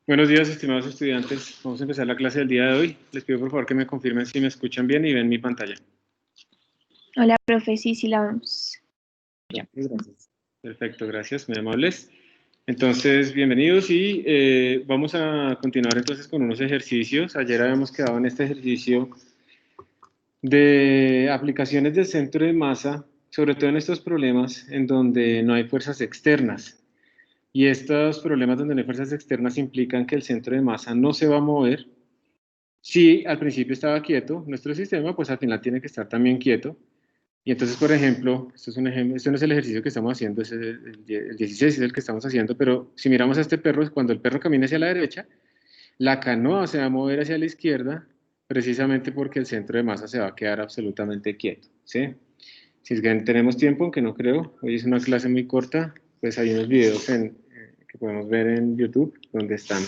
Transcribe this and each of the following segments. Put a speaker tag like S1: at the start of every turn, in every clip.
S1: Buenos días, estimados estudiantes. Vamos a empezar la clase del día de hoy. Les pido por favor que me confirmen si me escuchan bien y ven mi pantalla.
S2: Hola, profe, sí, la vemos. Ya.
S1: Gracias. Perfecto, gracias, muy amables. Entonces, bienvenidos y vamos a continuar entonces con unos ejercicios. Ayer habíamos quedado en este ejercicio de aplicaciones del centro de masa, sobre todo en estos problemas en donde no hay fuerzas externas. Y estos problemas donde no hay fuerzas externas implican que el centro de masa no se va a mover. Si al principio estaba quieto, nuestro sistema pues al final tiene que estar también quieto. Y entonces, por ejemplo, esto es un ejemplo, esto no es el ejercicio que estamos haciendo, es el 16 es el que estamos haciendo, pero si miramos a este perro, cuando el perro camina hacia la derecha, la canoa se va a mover hacia la izquierda, precisamente porque el centro de masa se va a quedar absolutamente quieto, ¿sí? Si es que tenemos tiempo, aunque no creo, hoy es una clase muy corta, pues hay unos videos que podemos ver en YouTube donde están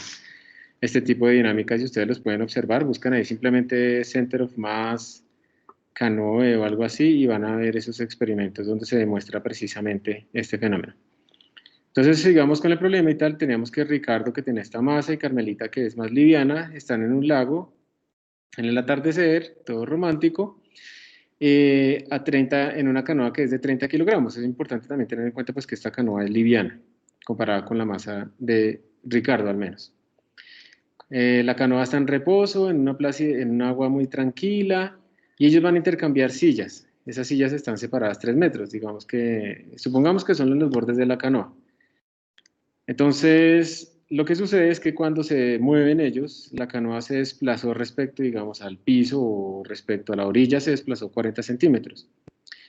S1: este tipo de dinámicas y ustedes los pueden observar. Buscan ahí simplemente Center of Mass, Canoe o algo así y van a ver esos experimentos donde se demuestra precisamente este fenómeno. Entonces sigamos con el problema y tal. Teníamos que Ricardo, que tiene esta masa, y Carmelita, que es más liviana, están en un lago en el atardecer, todo romántico, en una canoa que es de 30 kilogramos. Es importante también tener en cuenta pues, que esta canoa es liviana, comparada con la masa de Ricardo al menos. La canoa está en reposo, en un agua muy tranquila, y ellos van a intercambiar sillas. Esas sillas están separadas 3 metros, supongamos que son en los bordes de la canoa. Entonces, lo que sucede es que cuando se mueven ellos, la canoa se desplazó respecto, digamos, al piso o respecto a la orilla, se desplazó 40 centímetros.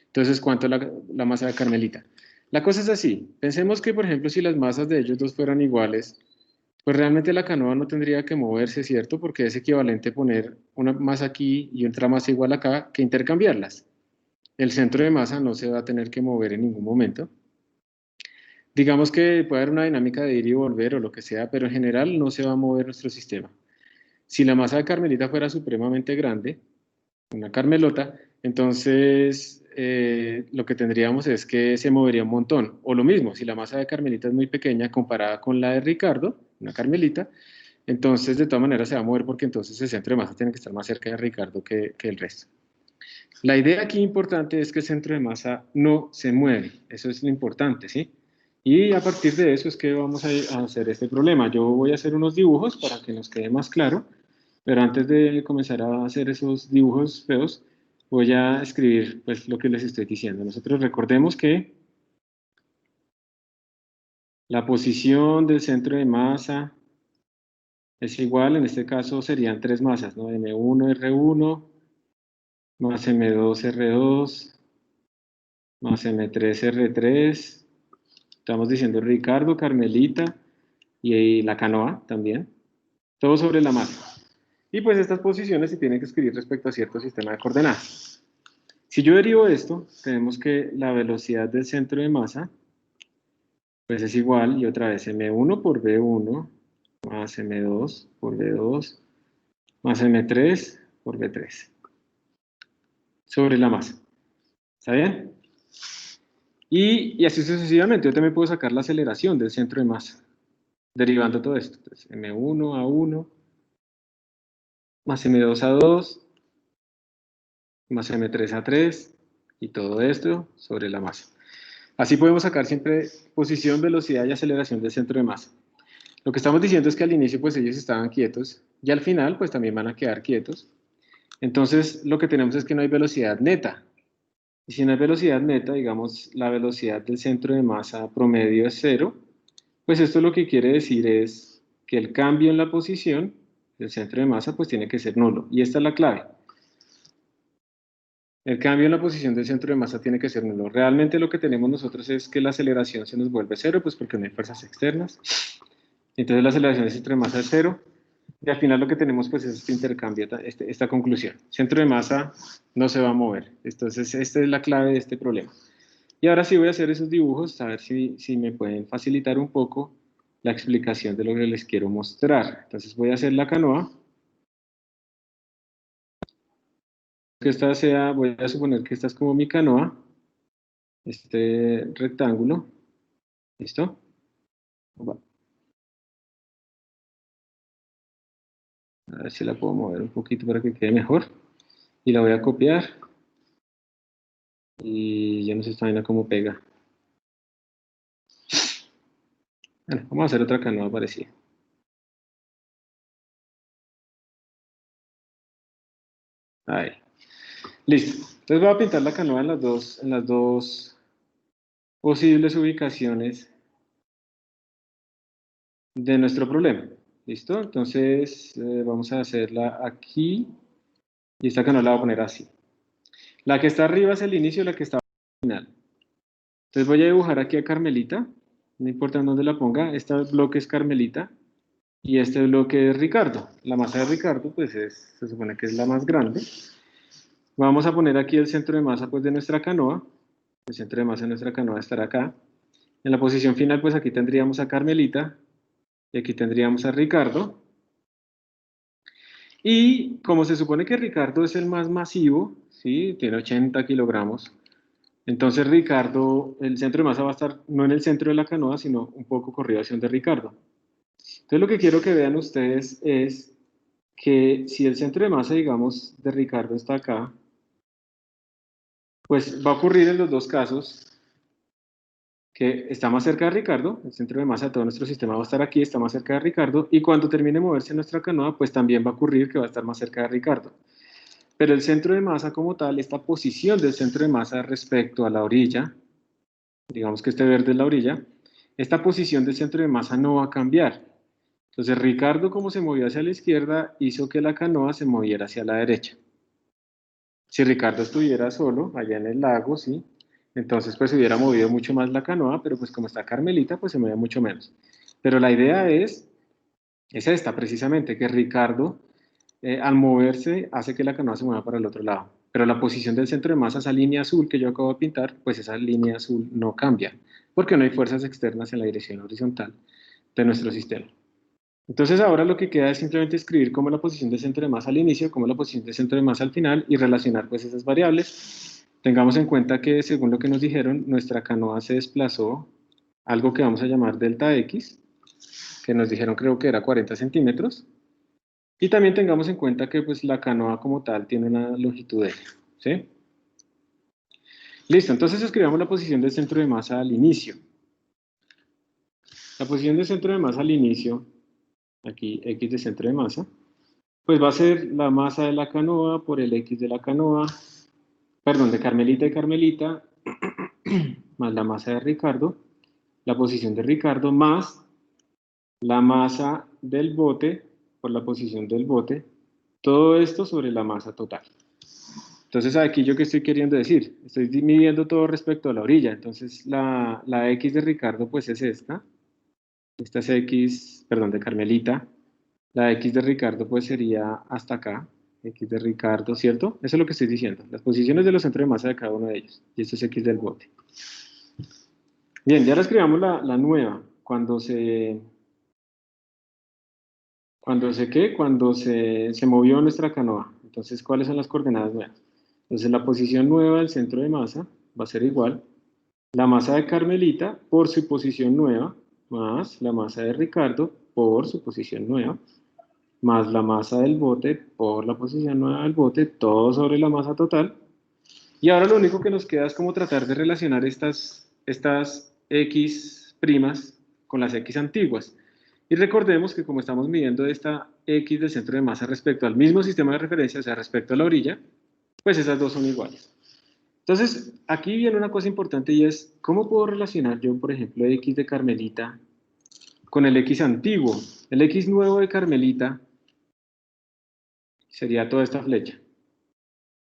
S1: Entonces, ¿cuánto es la masa de Carmelita? La cosa es así. Pensemos que, por ejemplo, si las masas de ellos dos fueran iguales, pues realmente la canoa no tendría que moverse, ¿cierto? Porque es equivalente poner una masa aquí y otra masa igual acá que intercambiarlas. El centro de masa no se va a tener que mover en ningún momento. Digamos que puede haber una dinámica de ir y volver o lo que sea, pero en general no se va a mover nuestro sistema. Si la masa de Carmelita fuera supremamente grande, una Carmelota, entonces lo que tendríamos es que se movería un montón. O lo mismo, si la masa de Carmelita es muy pequeña comparada con la de Ricardo, una Carmelita, entonces de todas maneras se va a mover porque entonces el centro de masa tiene que estar más cerca de Ricardo que el resto. La idea aquí importante es que el centro de masa no se mueve, eso es lo importante, ¿sí? Y a partir de eso es que vamos a hacer este problema. Yo voy a hacer unos dibujos para que nos quede más claro, pero antes de comenzar a hacer esos dibujos feos, voy a escribir pues, lo que les estoy diciendo. Nosotros recordemos que la posición del centro de masa es igual, en este caso serían 3 masas, ¿no? M1, R1, más M2, R2, más M3, R3. Estamos diciendo Ricardo, Carmelita y la canoa también. Todo sobre la masa. Y pues estas posiciones se tienen que escribir respecto a cierto sistema de coordenadas. Si yo derivo esto, tenemos que la velocidad del centro de masa pues es igual, y otra vez M1 por V1, más M2 por V2, más M3 por V3, sobre la masa. ¿Está bien? Y así sucesivamente. Yo también puedo sacar la aceleración del centro de masa, derivando todo esto. Entonces, M1 a 1, más M2 a 2, más M3 a 3, y todo esto sobre la masa. Así podemos sacar siempre posición, velocidad y aceleración del centro de masa. Lo que estamos diciendo es que al inicio pues ellos estaban quietos y al final pues también van a quedar quietos. Entonces lo que tenemos es que no hay velocidad neta. Y si no hay velocidad neta, digamos la velocidad del centro de masa promedio es 0, pues esto lo que quiere decir es que el cambio en la posición del centro de masa pues tiene que ser nulo. Y esta es la clave. El cambio en la posición del centro de masa tiene que ser nulo. Realmente lo que tenemos nosotros es que la aceleración se nos vuelve 0, pues porque no hay fuerzas externas. Entonces la aceleración del centro de masa es 0. Y al final lo que tenemos pues es este intercambio, esta conclusión. Centro de masa no se va a mover. Entonces esta es la clave de este problema. Y ahora sí voy a hacer esos dibujos, a ver si me pueden facilitar un poco la explicación de lo que les quiero mostrar. Entonces voy a hacer la canoa. Voy a suponer que esta es como mi canoa, este rectángulo. ¿Listo? A ver si la puedo mover un poquito para que quede mejor. Y la voy a copiar. Y yo no sé esta vaina cómo pega. Bueno, vamos a hacer otra canoa parecida. Ahí. Listo. Entonces voy a pintar la canoa en las dos posibles ubicaciones de nuestro problema. ¿Listo? Entonces vamos a hacerla aquí y esta canoa la voy a poner así. La que está arriba es el inicio, la que está al final. Entonces voy a dibujar aquí a Carmelita, no importa en dónde la ponga, este bloque es Carmelita y este bloque es Ricardo. La masa de Ricardo pues se supone que es la más grande. Vamos a poner aquí el centro de masa pues de nuestra canoa. El centro de masa de nuestra canoa estará acá. En la posición final pues aquí tendríamos a Carmelita y aquí tendríamos a Ricardo. Y como se supone que Ricardo es el más masivo, ¿sí? Tiene 80 kilogramos, entonces Ricardo, el centro de masa va a estar no en el centro de la canoa, sino un poco corrido hacia donde Ricardo. Entonces lo que quiero que vean ustedes es que si el centro de masa, digamos, de Ricardo está acá, pues va a ocurrir en los dos casos que está más cerca de Ricardo, el centro de masa de todo nuestro sistema va a estar aquí, está más cerca de Ricardo, y cuando termine de moverse nuestra canoa, pues también va a ocurrir que va a estar más cerca de Ricardo. Pero el centro de masa como tal, esta posición del centro de masa respecto a la orilla, digamos que este verde es la orilla, esta posición del centro de masa no va a cambiar. Entonces Ricardo, como se movió hacia la izquierda, hizo que la canoa se moviera hacia la derecha. Si Ricardo estuviera solo, allá en el lago, ¿sí? Entonces pues se hubiera movido mucho más la canoa, pero pues como está Carmelita, pues se mueve mucho menos. Pero la idea es esta precisamente, que Ricardo al moverse hace que la canoa se mueva para el otro lado. Pero la posición del centro de masa, esa línea azul que yo acabo de pintar, pues esa línea azul no cambia, porque no hay fuerzas externas en la dirección horizontal de nuestro sistema. Entonces ahora lo que queda es simplemente escribir cómo es la posición del centro de masa al inicio, cómo es la posición del centro de masa al final y relacionar pues esas variables. Tengamos en cuenta que según lo que nos dijeron, nuestra canoa se desplazó algo que vamos a llamar delta X, que nos dijeron creo que era 40 centímetros. Y también tengamos en cuenta que pues, la canoa como tal tiene una longitud L, ¿sí? Listo, entonces escribamos la posición del centro de masa al inicio. La posición del centro de masa al inicio, aquí X de centro de masa, pues va a ser la masa de la canoa por el X de la canoa, perdón, de Carmelita y Carmelita, más la masa de Ricardo, la posición de Ricardo, más la masa del bote por la posición del bote, todo esto sobre la masa total. Entonces aquí yo qué estoy queriendo decir, estoy midiendo todo respecto a la orilla, entonces la X de Ricardo pues es esta es X, perdón, de Carmelita, la X de Ricardo pues sería hasta acá, X de Ricardo, ¿cierto? Eso es lo que estoy diciendo, las posiciones de los centros de masa de cada uno de ellos, y esto es X del bote. Bien, ya la escribamos la nueva, cuando se movió nuestra canoa, entonces ¿cuáles son las coordenadas nuevas? Entonces la posición nueva del centro de masa va a ser igual la masa de Carmelita por su posición nueva, más la masa de Ricardo por su posición nueva, más la masa del bote por la posición nueva del bote, todo sobre la masa total. Y ahora lo único que nos queda es como tratar de relacionar estas X primas con las X antiguas. Y recordemos que como estamos midiendo esta X del centro de masa respecto al mismo sistema de referencia, o sea, respecto a la orilla, pues esas dos son iguales. Entonces, aquí viene una cosa importante y es, ¿cómo puedo relacionar yo, por ejemplo, X de Carmelita con el X antiguo? El X nuevo de Carmelita sería toda esta flecha.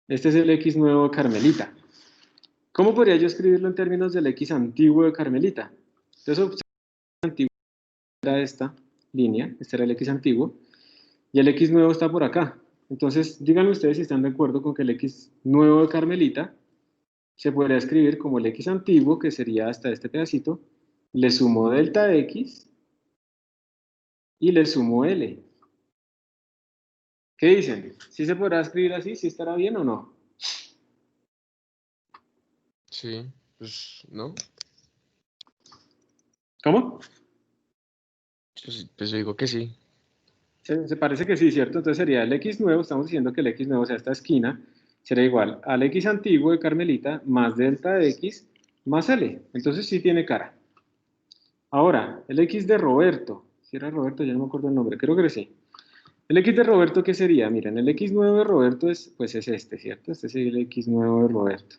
S1: Este es el X nuevo de Carmelita. ¿Cómo podría yo escribirlo en términos del X antiguo de Carmelita? Entonces, era esta línea, este era el X antiguo, y el X nuevo está por acá. Entonces, díganme ustedes si están de acuerdo con que el X nuevo de Carmelita se podría escribir como el X antiguo, que sería hasta este pedacito, le sumo delta X y le sumo L. ¿Qué dicen? ¿Sí se podrá escribir así? ¿Sí estará bien o no?
S3: Sí, pues no.
S1: ¿Cómo?
S3: Pues yo digo que sí.
S1: Se parece que sí, ¿cierto? Entonces sería el X nuevo, estamos diciendo que el X nuevo, o sea, esta esquina, será igual al X antiguo de Carmelita más delta de X más L. Entonces sí tiene cara. Ahora, el X de Roberto. Si era Roberto, ya no me acuerdo el nombre, creo que sí. El X de Roberto, ¿qué sería? Miren, el X nuevo de Roberto es, pues es este, ¿cierto? Este sería el X nuevo de Roberto.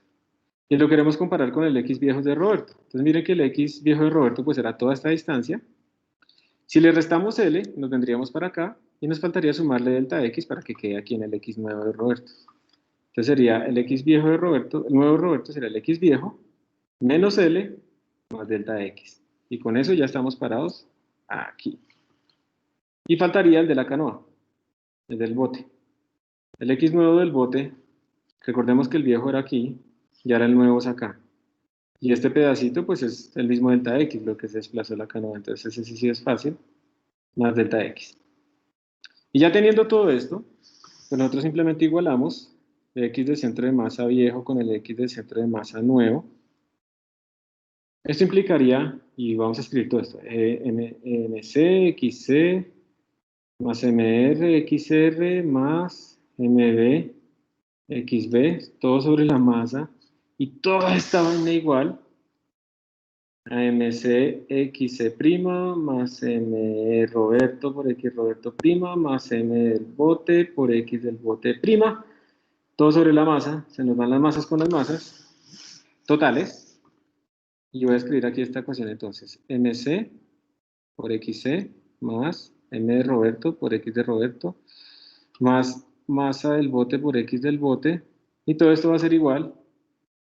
S1: Y lo queremos comparar con el X viejo de Roberto. Entonces miren que el X viejo de Roberto pues era toda esta distancia. Si le restamos L, nos vendríamos para acá y nos faltaría sumarle delta X para que quede aquí en el X nuevo de Roberto. Entonces sería el X viejo de Roberto, el nuevo de Roberto sería el X viejo menos L más delta X. Y con eso ya estamos parados aquí. Y faltaría el de la canoa, el del bote. El X nuevo del bote, recordemos que el viejo era aquí y ahora el nuevo es acá. Y este pedacito pues es el mismo delta X, lo que se desplazó la canoa. Entonces ese sí es fácil, más delta X. Y ya teniendo todo esto, pues nosotros simplemente igualamos el X del centro de masa viejo con el X del centro de masa nuevo. Esto implicaría, y vamos a escribir todo esto, MC, XC, más MR, XR, más MB, XB, todo sobre la masa, y toda esta vaina igual a MC, XC', más M Roberto por X Roberto', más M del bote por X del bote', todo sobre la masa, se nos van las masas con las masas totales, y yo voy a escribir aquí esta ecuación entonces, MC por XC más M de Roberto por X de Roberto, más masa del bote por X del bote, y todo esto va a ser igual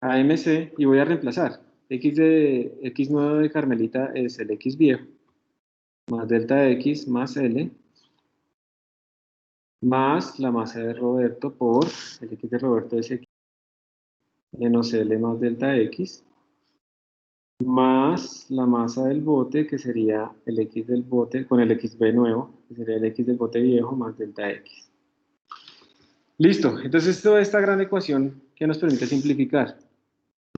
S1: a MC, y voy a reemplazar. X9 de Carmelita es el X viejo, más delta de X más L, más la masa de Roberto por el X de Roberto es X menos L más delta X, más la masa del bote, que sería el X del bote, con el XB nuevo, que sería el X del bote viejo, más delta X. Listo, entonces toda esta gran ecuación que nos permite simplificar.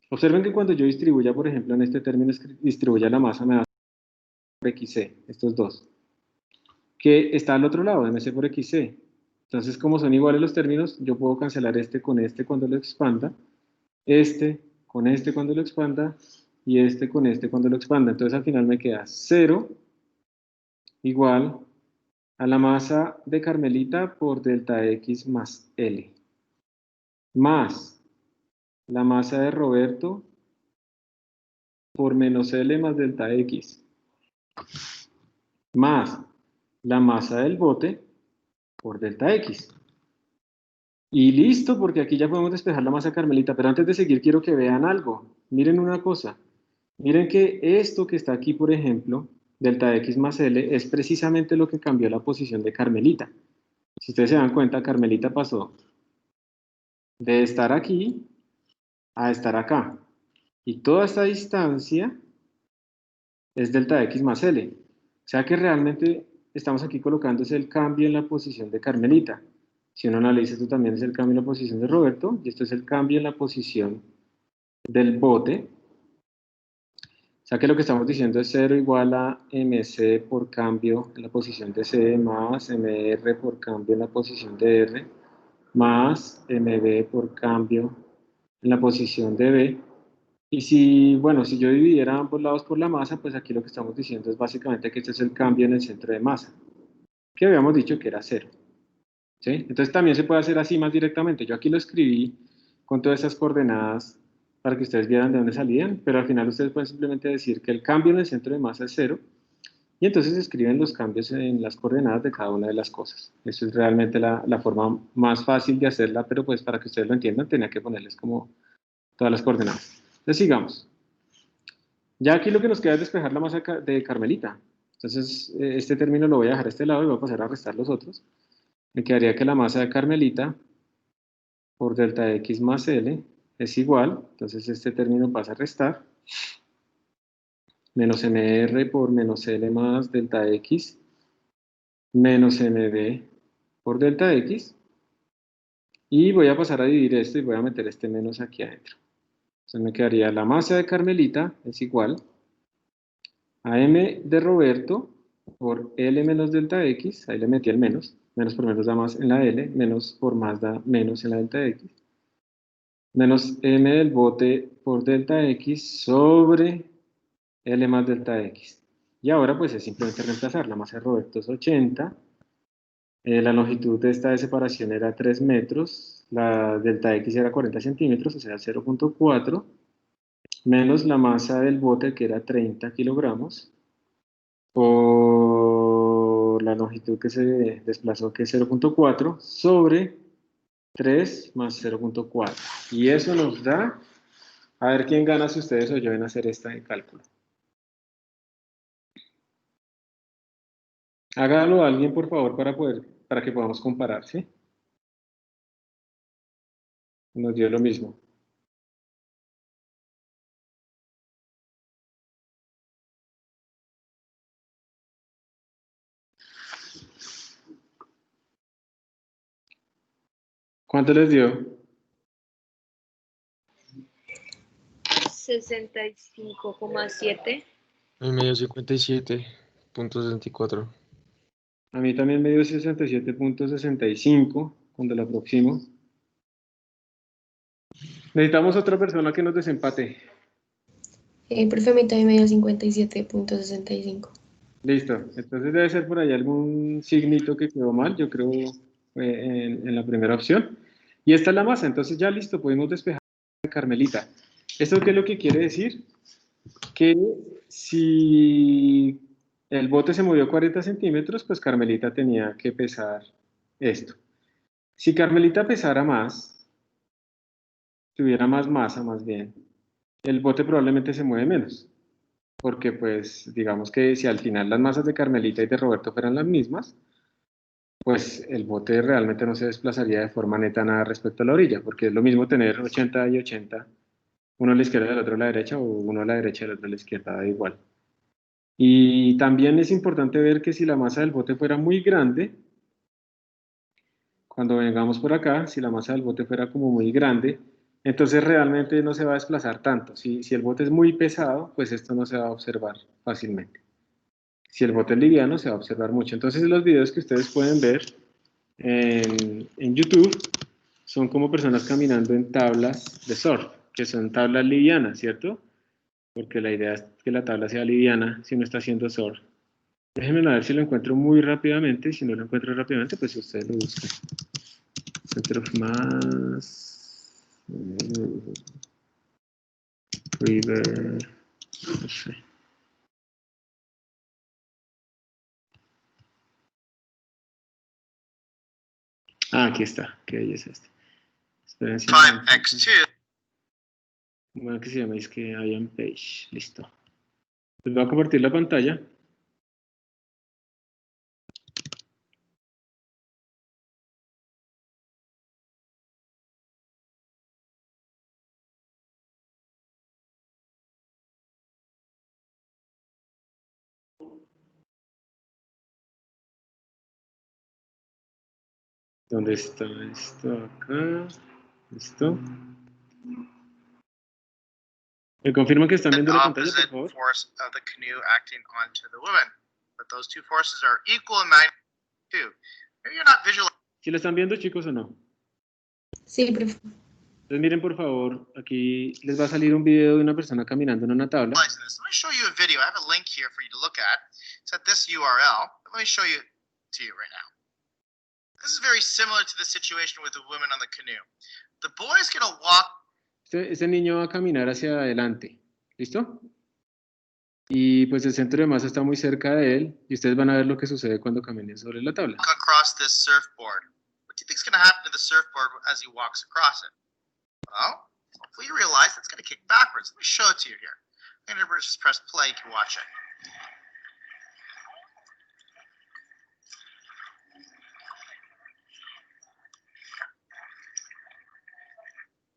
S1: Observen que cuando yo distribuya, por ejemplo, en este término, distribuya la masa, me da por XC, estos dos. Que está al otro lado, MC por XC. Entonces, como son iguales los términos, yo puedo cancelar este con este cuando lo expanda, este con este cuando lo expanda, y este con este cuando lo expanda. Entonces al final me queda 0 igual a la masa de Carmelita por delta X más L, más la masa de Roberto por menos L más delta X, más la masa del bote por delta X. Y listo, porque aquí ya podemos despejar la masa Carmelita, pero antes de seguir quiero que vean algo. Miren una cosa. Miren que esto que está aquí, por ejemplo, delta X más L, es precisamente lo que cambió la posición de Carmelita. Si ustedes se dan cuenta, Carmelita pasó de estar aquí a estar acá. Y toda esta distancia es delta X más L. O sea que realmente estamos aquí colocándose el cambio en la posición de Carmelita. Si uno analiza, esto también es el cambio en la posición de Roberto, y esto es el cambio en la posición del bote. O sea que lo que estamos diciendo es 0 igual a MC por cambio en la posición de C, más MR por cambio en la posición de R, más MB por cambio en la posición de B. Y si, bueno, si yo dividiera ambos lados por la masa, pues aquí lo que estamos diciendo es básicamente que este es el cambio en el centro de masa, que habíamos dicho que era 0. ¿Sí? Entonces también se puede hacer así más directamente. Yo aquí lo escribí con todas esas coordenadas para que ustedes vieran de dónde salían, pero al final ustedes pueden simplemente decir que el cambio en el centro de masa es 0, y entonces escriben los cambios en las coordenadas de cada una de las cosas. Eso es realmente la forma más fácil de hacerla, pero pues para que ustedes lo entiendan tenía que ponerles como todas las coordenadas. Entonces sigamos. Ya aquí lo que nos queda es despejar la masa de Carmelita. Entonces este término lo voy a dejar a este lado y voy a pasar a restar los otros. Me quedaría que la masa de Carmelita por delta X más L es igual, entonces este término pasa a restar, menos MR por menos L más delta X, menos MB por delta X, y voy a pasar a dividir esto y voy a meter este menos aquí adentro. Entonces me quedaría la masa de Carmelita es igual a M de Roberto por L menos delta X, ahí le metí el menos por menos da más en la L, menos por más da menos en la delta X, menos M del bote por delta X sobre L más delta X. Y ahora pues es simplemente reemplazar, la masa de Roberto es 80, la longitud de esta de separación era 3 metros, la delta X era 40 centímetros, o sea 0.4, menos la masa del bote que era 30 kilogramos, por la longitud que se desplazó que es 0.4, sobre 3 más 0.4. Y eso nos da, a ver quién gana si ustedes o yo en hacer este cálculo. Hágalo alguien, por favor, para que podamos comparar, ¿sí? Nos dio lo mismo. ¿Cuánto les dio?
S2: 65,7.
S3: A mí me dio 57.64.
S1: A mí también me dio 67.65 cuando lo aproximo. Necesitamos otra persona que nos desempate.
S4: Profe, a mí también me dio 57.65.
S1: Listo. Entonces debe ser por ahí algún signito que quedó mal, yo creo, en la primera opción. Y esta es la masa, entonces ya listo, podemos despejar a Carmelita. ¿Esto qué es lo que quiere decir? Que si el bote se movió 40 centímetros, pues Carmelita tenía que pesar esto. Si Carmelita pesara más, tuviera más masa más bien, el bote probablemente se mueve menos. Porque pues digamos que si al final las masas de Carmelita y de Roberto fueran las mismas, pues el bote realmente no se desplazaría de forma neta nada respecto a la orilla, porque es lo mismo tener 80 y 80, uno a la izquierda y el otro a la derecha, o uno a la derecha y el otro a la izquierda, da igual. Y también es importante ver que si la masa del bote fuera muy grande, cuando vengamos por acá, si la masa del bote fuera como muy grande, entonces realmente no se va a desplazar tanto. Si el bote es muy pesado, pues esto no se va a observar fácilmente. Si el bote es liviano, se va a observar mucho. Entonces los videos que ustedes pueden ver en YouTube son como personas caminando en tablas de surf, que son tablas livianas, ¿cierto? Porque la idea es que la tabla sea liviana si uno está haciendo surf. Déjenme ver si lo encuentro muy rápidamente. Si no lo encuentro rápidamente, pues ustedes lo buscan. Center of Mass. River. No sé. Ah, aquí está. ¿Qué belleza este? Esperen si
S5: 5x2.
S1: Bueno, que se llama, es que Ian Page. Listo. Les voy a compartir la pantalla. ¿Dónde está esto? Acá. Listo. ¿Me confirman que están viendo la pantalla, por favor?
S5: Force of the canoe acting onto the woman, but those two forces are equal in magnitude. Maybe you're not visualizing
S1: ¿Sí la están viendo, chicos, o no?
S4: Sí, profe.
S1: Entonces miren, por favor, aquí les va a salir un video de una persona caminando en una tabla.
S5: this. Let me show you a video. I have a link here for you to look at. It's at this URL. Let me show you to you right now. This is very similar to the situation with the woman on the canoe. The boy is going to walk.
S1: Este niño va a caminar hacia adelante. ¿Listo? Y pues el centro de masa está muy cerca de él y ustedes van a ver lo que sucede cuando caminen sobre la tabla.
S5: Across this surfboard. What do you think is going to happen to the surfboard as he walks across it? Well, hopefully you realize it's going to kick backwards. Let me show it to you here. I'm going to just press play. You can watch it.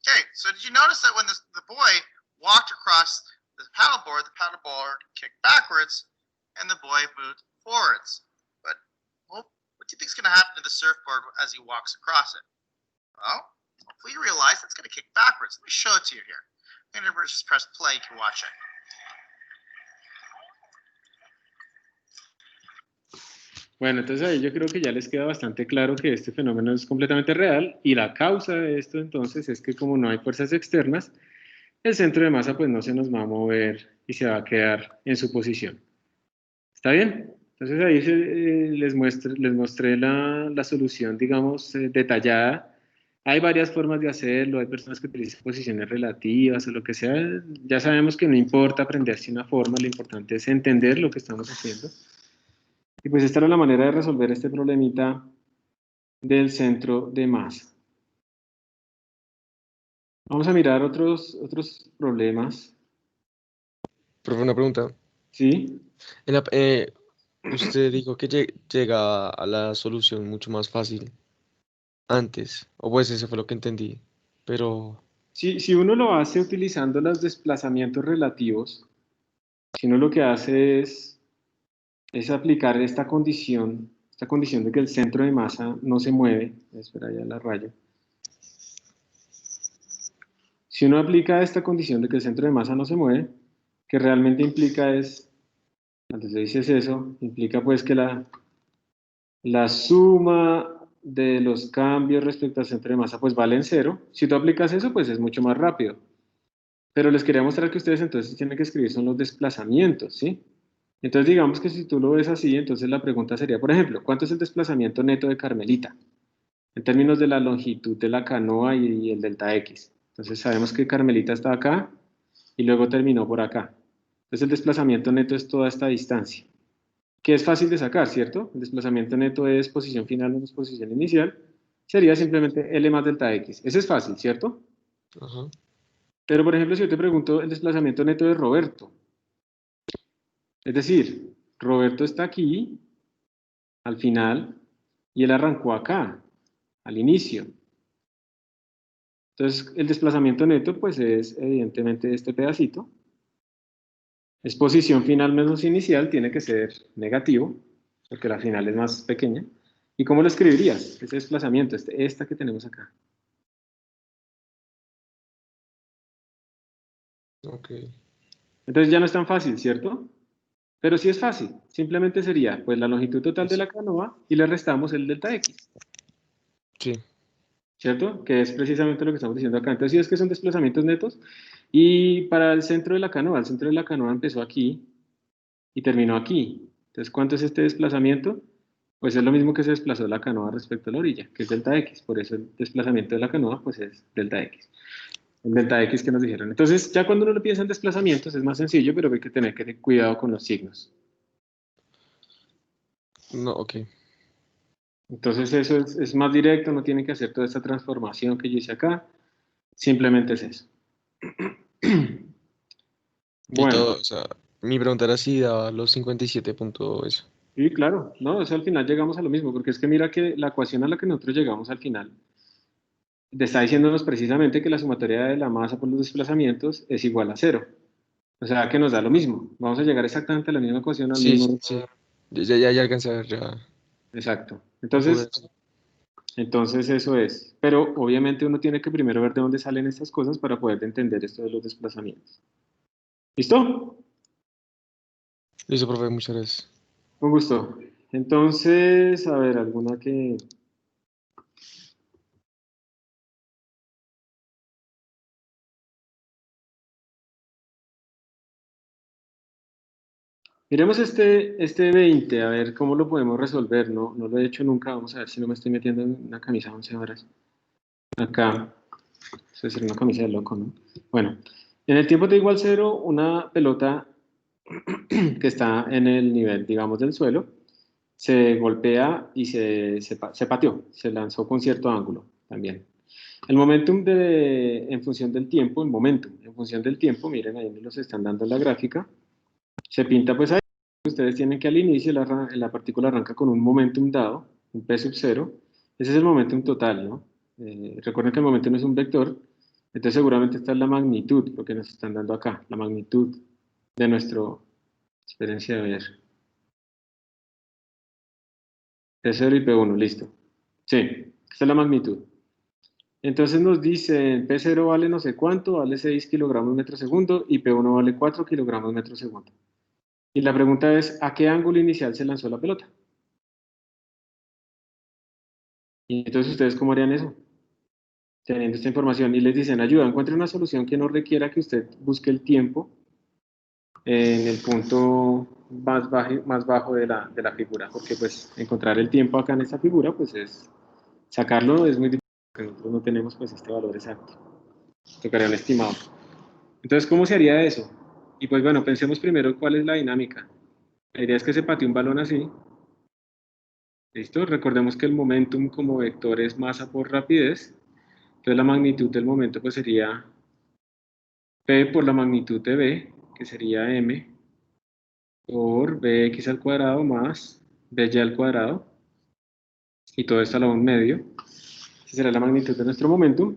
S5: Okay, so did you notice that when the boy walked across the paddleboard kicked backwards and the boy moved forwards? But well, what do you think is going to happen to the surfboard as he walks across it? Well, hopefully you realize it's going to kick backwards. Let me show it to you here. I'm going to just press play. You can watch it.
S1: Bueno, entonces ahí yo creo que ya les queda bastante claro que este fenómeno es completamente real y la causa de esto entonces es que como no hay fuerzas externas, el centro de masa pues no se nos va a mover y se va a quedar en su posición. ¿Está bien? Entonces ahí les mostré la solución, digamos, detallada. Hay varias formas de hacerlo, hay personas que utilizan posiciones relativas o lo que sea. Ya sabemos que no importa aprenderse una forma, lo importante es entender lo que estamos haciendo. Y pues esta era la manera de resolver este problemita del centro de masa. Vamos a mirar otros problemas.
S3: Profe, una pregunta.
S1: ¿Sí?
S3: En la- usted dijo que llega a la solución mucho más fácil antes, o pues eso fue lo que entendí, pero
S1: Si uno lo hace utilizando los desplazamientos relativos, si uno lo que hace es aplicar esta condición de que el centro de masa no se mueve, espera ya la rayo. Si uno aplica esta condición de que el centro de masa no se mueve, que realmente implica es, cuando se dice eso, implica pues que la suma de los cambios respecto al centro de masa pues vale en cero. Si tú aplicas eso, pues es mucho más rápido. Pero les quería mostrar que ustedes entonces tienen que escribir son los desplazamientos, ¿sí? Entonces digamos que si tú lo ves así, entonces la pregunta sería, por ejemplo, ¿cuánto es el desplazamiento neto de Carmelita? En términos de la longitud de la canoa y el delta X. Entonces sabemos que Carmelita está acá y luego terminó por acá. Entonces el desplazamiento neto es toda esta distancia, que es fácil de sacar, ¿cierto? El desplazamiento neto es posición final menos posición inicial. Sería simplemente L más delta X. Ese es fácil, ¿cierto?
S3: ajá.
S1: Pero por ejemplo, si yo te pregunto el desplazamiento neto de Roberto, es decir, Roberto está aquí, al final, y él arrancó acá, al inicio. Entonces, el desplazamiento neto, pues es evidentemente este pedacito. Es posición final menos inicial, tiene que ser negativo, porque la final es más pequeña. ¿Y cómo lo escribirías? Ese desplazamiento, esta que tenemos acá.
S3: Ok.
S1: Entonces ya no es tan fácil, ¿cierto? Pero sí es fácil. Simplemente sería, pues, la longitud total de la canoa y le restamos el delta X.
S3: Sí,
S1: ¿Cierto? Que es precisamente lo que estamos diciendo acá. Entonces, sí es que son desplazamientos netos. Y para el centro de la canoa empezó aquí y terminó aquí. Entonces, ¿cuánto es este desplazamiento? Pues es lo mismo que se desplazó la canoa respecto a la orilla, que es delta X. Por eso el desplazamiento de la canoa, pues es delta X. El delta X que nos dijeron. Entonces, ya cuando uno lo piensa en desplazamientos es más sencillo, pero hay que tener cuidado con los signos.
S3: no, ok.
S1: Entonces, eso es más directo, no tiene que hacer toda esta transformación que yo hice acá. Simplemente es eso.
S3: Y
S1: Bueno,
S3: todo, o sea, mi pregunta era si daba los 57 puntos eso.
S1: sí, claro, no, eso al final llegamos a lo mismo, porque es que mira que la ecuación a la que nosotros llegamos al final está diciéndonos precisamente que la sumatoria de la masa por los desplazamientos es igual a cero. O sea que nos da lo mismo. Vamos a llegar exactamente a la misma ecuación, al
S3: Sí,
S1: mismo...
S3: sí. Ya alcancé a ver, ya
S1: Exacto.
S3: apuré
S1: Entonces,
S3: eso.
S1: entonces eso es. Pero obviamente uno tiene que primero ver de dónde salen estas cosas para poder entender esto de los desplazamientos. ¿Listo?
S3: Listo, profe, muchas gracias.
S1: Con gusto. Entonces, a ver, alguna que... Miremos este 20, a ver cómo lo podemos resolver. No lo he hecho nunca. Vamos a ver si no me estoy metiendo en una camisa de 11 horas. Acá. Eso es una camisa de loco, ¿no? Bueno, en el tiempo t igual 0, una pelota que está en el nivel, digamos, del suelo, se golpea y se pateó, se lanzó con cierto ángulo también. El momentum en función del tiempo, el momentum en función del tiempo, miren ahí me los están dando en la gráfica, se pinta pues ahí. Ustedes tienen que al inicio la partícula arranca con un momentum dado, un p sub 0. Ese es el momentum total, ¿no? Recuerden que el momentum es un vector, entonces seguramente esta es la magnitud, lo que nos están dando acá, la magnitud de nuestro, experiencia de ver, P0 y P1, listo. Sí, esta es la magnitud. Entonces nos dicen P0 vale no sé cuánto, vale 6 kilogramos metro segundo y P1 vale 4 kilogramos metro segundo. Y la pregunta es, ¿a qué ángulo inicial se lanzó la pelota? Y entonces, ¿ustedes cómo harían eso? Teniendo esta información y les dicen, ayuda, encuentre una solución que no requiera que usted busque el tiempo en el punto más bajo de la figura, porque pues encontrar el tiempo acá en esta figura, pues es, sacarlo es muy difícil, porque nosotros no tenemos pues este valor exacto, tocaría un estimado. Entonces, ¿cómo se haría eso? Y pues bueno, pensemos primero cuál es la dinámica. La idea es que se patee un balón así, ¿listo? Recordemos que el momentum como vector es masa por rapidez, entonces la magnitud del momento pues sería P por la magnitud de B, que sería M, por Bx al cuadrado más By al cuadrado, y todo esto a la 1 medio. Esa será la magnitud de nuestro momentum.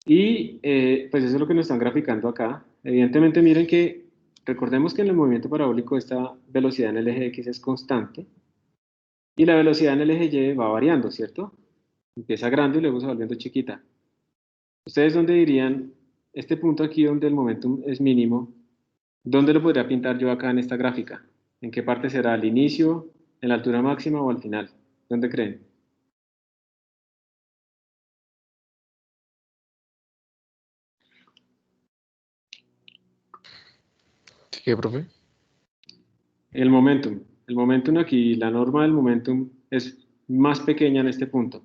S1: Y pues eso es lo que nos están graficando acá. Evidentemente miren que, recordemos que en el movimiento parabólico esta velocidad en el eje X es constante, y la velocidad en el eje Y va variando, ¿cierto? Empieza grande y luego se va volviendo chiquita. ¿Ustedes dónde dirían este punto aquí donde el momentum es mínimo? ¿Dónde lo podría pintar yo acá en esta gráfica? ¿En qué parte será? ¿Al inicio, en la altura máxima o al final? ¿Dónde creen?
S3: ¿Qué, profe?
S1: El momentum. El momentum aquí, la norma del momentum es más pequeña en este punto.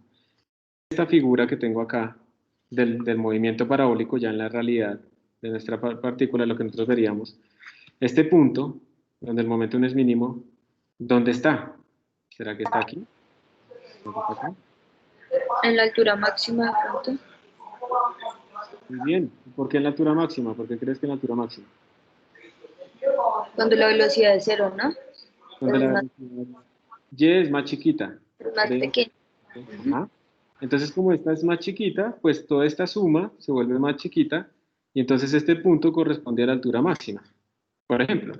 S1: Esta figura que tengo acá del movimiento parabólico ya en la realidad de nuestra partícula, lo que nosotros veríamos, este punto, donde el momentum es mínimo, ¿dónde está? ¿Será que está aquí? ¿Será que está acá?
S2: En la altura máxima de pronto.
S1: Muy bien. ¿Por qué en la altura máxima? ¿Por qué crees que en la altura máxima?
S2: Cuando la velocidad es cero, ¿no?
S1: Donde
S2: Es
S1: la
S2: más,
S1: velocidad Y es más chiquita.
S2: es más
S1: ¿Creen?
S2: pequeño. Ujú.
S1: Ajá. Entonces, como esta es más chiquita, pues toda esta suma se vuelve más chiquita y entonces este punto corresponde a la altura máxima, por ejemplo.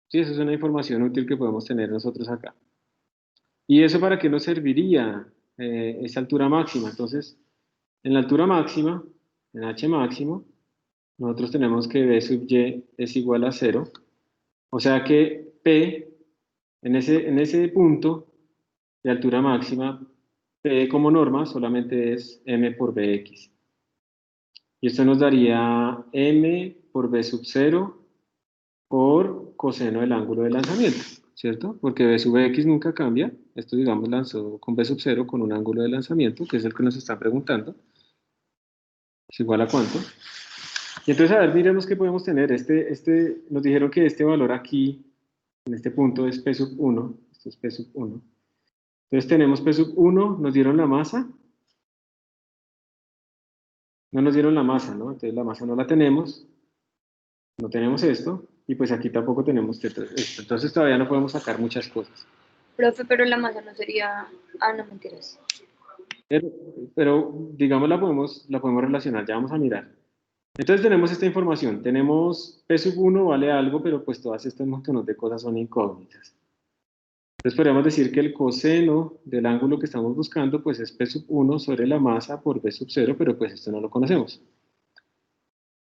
S1: Sí, eso es una información útil que podemos tener nosotros acá. ¿Y eso para qué nos serviría esa altura máxima? Entonces, en la altura máxima, en h máximo, nosotros tenemos que b sub y es igual a 0. O sea que p, en ese punto de altura máxima, p como norma solamente es m por bx. Y esto nos daría m por b sub 0 por coseno del ángulo de lanzamiento, ¿cierto? Porque b sub x nunca cambia. Esto, digamos, lanzó con b sub 0 con un ángulo de lanzamiento, que es el que nos están preguntando. ¿Es igual a cuánto? Y entonces, a ver, miremos qué podemos tener. Nos dijeron que este valor aquí, en este punto, es p sub 1. Esto es p sub 1. Entonces tenemos p sub 1, nos dieron la masa. No nos dieron la masa, ¿no? Entonces la masa no la tenemos. No tenemos esto. Y pues aquí tampoco tenemos esto. Entonces todavía no podemos sacar muchas cosas.
S2: Profe, pero la masa no sería. Ah, no, mentiras.
S1: Pero, pero digamos la podemos relacionar. Ya vamos a mirar. Entonces tenemos esta información. Tenemos P sub 1 vale algo, pero pues todas estas montones de cosas son incógnitas. Entonces podríamos decir que el coseno del ángulo que estamos buscando pues es P sub 1 sobre la masa por B sub 0, pero pues esto no lo conocemos.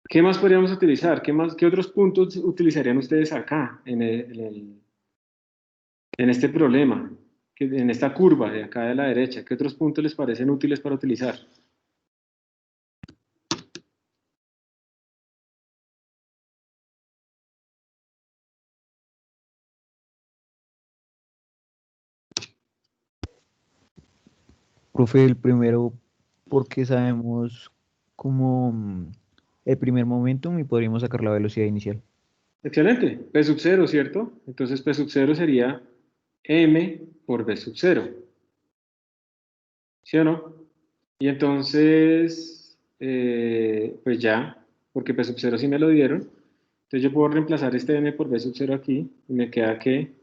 S1: ¿Qué más podríamos utilizar? ¿Qué otros puntos utilizarían ustedes acá, en este problema, en esta curva de acá de la derecha? ¿Qué otros puntos les parecen útiles para utilizar?
S6: Profe, el primero, porque sabemos como el primer momentum y podríamos sacar la velocidad inicial.
S1: Excelente, P sub 0, ¿cierto? Entonces P sub 0 sería M por B sub 0, ¿sí o no? Y entonces, pues ya, porque P sub 0 sí me lo dieron, entonces yo puedo reemplazar este M por B sub 0 aquí, y me queda que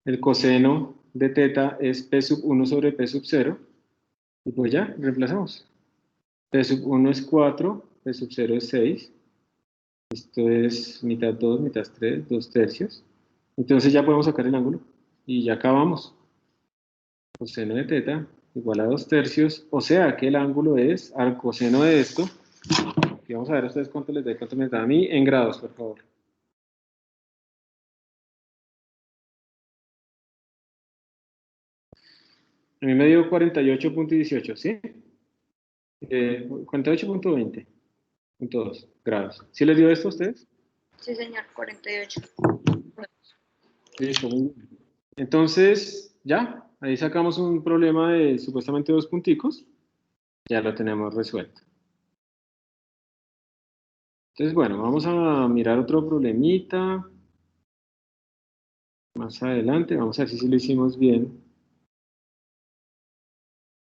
S1: el coseno de teta es P sub 1 sobre P sub 0, y pues ya, reemplazamos. P sub 1 es 4, P sub 0 es 6, esto es mitad 2, mitad 3, 2 tercios. Entonces ya podemos sacar el ángulo, y ya acabamos. Coseno de teta igual a 2 tercios, o sea que el ángulo es al coseno de esto, y vamos a ver a ustedes cuánto les da y cuánto me da a mí en grados, por favor. A mí me dio 48.18, ¿sí? 48.20.2 grados. ¿Sí les dio esto a ustedes?
S2: Sí, señor, 48.
S1: Listo, muy bien. Entonces, ya, ahí sacamos un problema de supuestamente 2 punticos. Ya lo tenemos resuelto. Entonces, bueno, vamos a mirar otro problemita. Más adelante, vamos a ver si lo hicimos bien.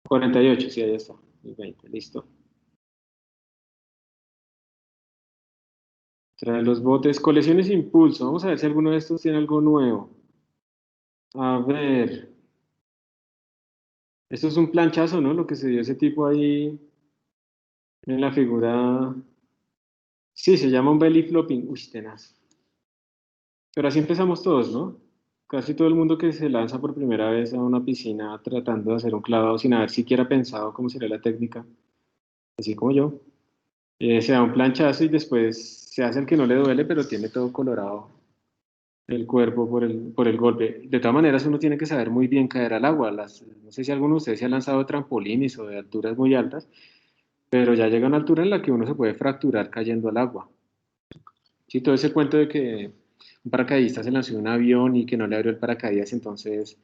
S1: 48, sí, ahí está. Y 20, listo. Trae los botes, colecciones e impulso. Vamos a ver si alguno de estos tiene algo nuevo. A ver. Esto es un planchazo, ¿no? Lo que se dio ese tipo ahí en la figura. Sí, se llama un belly flopping. Uy, tenaz. Pero así empezamos todos, ¿no? Casi todo el mundo que se lanza por primera vez a una piscina tratando de hacer un clavado sin haber siquiera pensado cómo sería la técnica, así como yo, se da un planchazo y después se hace el que no le duele, pero tiene todo colorado el cuerpo por el golpe. De todas maneras, uno tiene que saber muy bien caer al agua. No sé si alguno de ustedes se ha lanzado de trampolines o de alturas muy altas, pero ya llega una altura en la que uno se puede fracturar cayendo al agua. Sí, todo ese cuento de que un paracaidista se lanzó de un avión y que no le abrió el paracaídas, entonces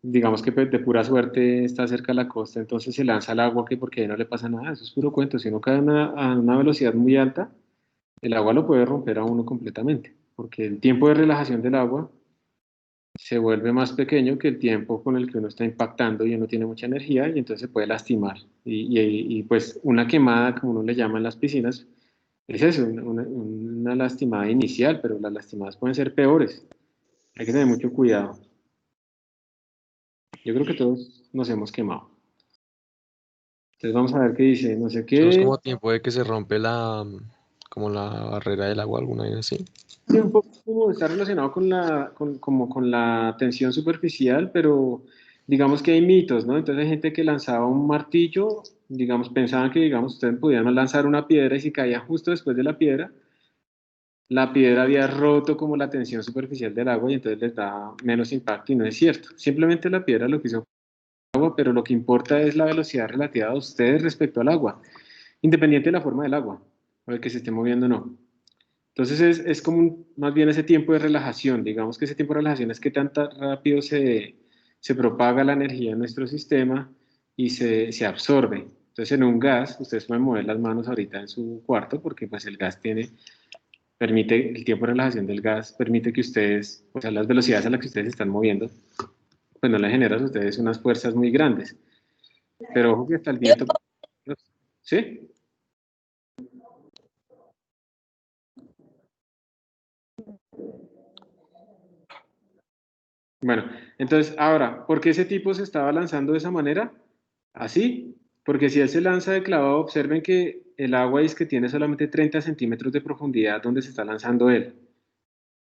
S1: digamos que pues, de pura suerte está cerca de la costa, entonces se lanza al agua que porque ahí no le pasa nada, eso es puro cuento. Si uno cae a una velocidad muy alta, el agua lo puede romper a uno completamente, porque el tiempo de relajación del agua se vuelve más pequeño que el tiempo con el que uno está impactando y uno tiene mucha energía y entonces se puede lastimar. Pues una quemada, como uno le llama en las piscinas, es eso, una lastimada inicial, pero las lastimadas pueden ser peores. Hay que tener mucho cuidado. Yo creo que todos nos hemos quemado. Entonces vamos a ver qué dice, no sé
S3: Eso es
S1: qué.
S3: como tiempo de que se rompe como la barrera del agua, alguna vez así.
S1: Sí, un poco como está relacionado como con la tensión superficial, pero digamos que hay mitos, ¿no? Entonces hay gente que lanzaba un martillo, digamos, pensaban que, digamos, ustedes podían lanzar una piedra y si caía justo después de la piedra había roto como la tensión superficial del agua y entonces les da menos impacto y no es cierto. Simplemente la piedra lo que hizo fue agua, pero lo que importa es la velocidad relativa a ustedes respecto al agua, independiente de la forma del agua, o de que se esté moviendo o no. Entonces es como más bien ese tiempo de relajación, digamos que ese tiempo de relajación es que tan rápido se propaga la energía en nuestro sistema y se absorbe. Entonces en un gas, ustedes pueden mover las manos ahorita en su cuarto porque pues el gas permite, el tiempo de relajación del gas permite que ustedes, o sea, las velocidades a las que ustedes se están moviendo, pues no le generan a ustedes unas fuerzas muy grandes. Pero ojo que hasta el viento, ¿sí? Bueno, entonces, ahora, ¿por qué ese tipo se estaba lanzando de esa manera? Así, porque si él se lanza de clavado, observen que el agua es que tiene solamente 30 centímetros de profundidad donde se está lanzando él.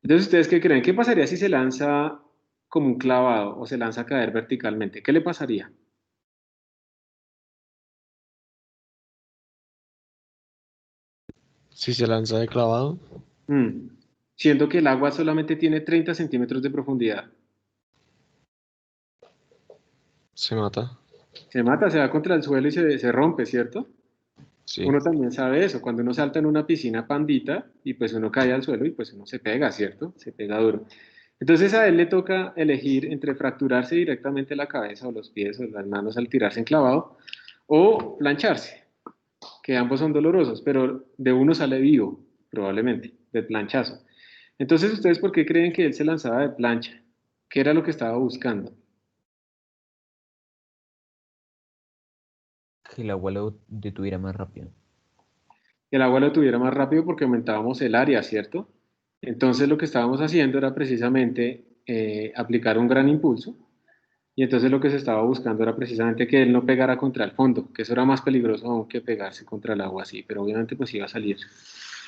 S1: Entonces, ¿ustedes qué creen? ¿Qué pasaría si se lanza como un clavado o se lanza a caer verticalmente? ¿Qué le pasaría?
S3: Si se lanza de clavado,
S1: Mm, Siendo que el agua solamente tiene 30 centímetros de profundidad.
S3: se mata.
S1: Se mata, se va contra el suelo y se rompe, ¿cierto?
S3: Sí.
S1: Uno también sabe eso, cuando uno salta en una piscina pandita y pues uno cae al suelo y pues uno se pega, ¿cierto? Se pega duro. Entonces a él le toca elegir entre fracturarse directamente la cabeza o los pies o las manos al tirarse enclavado o plancharse, que ambos son dolorosos, pero de uno sale vivo, probablemente, del planchazo. Entonces, ¿ustedes por qué creen que él se lanzaba de plancha? ¿Qué era lo que estaba buscando?
S6: Que el agua lo detuviera más rápido.
S1: Que el agua lo tuviera más rápido porque aumentábamos el área, ¿cierto? Entonces lo que estábamos haciendo era precisamente aplicar un gran impulso y entonces lo que se estaba buscando era precisamente que él no pegara contra el fondo, que eso era más peligroso aún que pegarse contra el agua así, pero obviamente pues iba a salir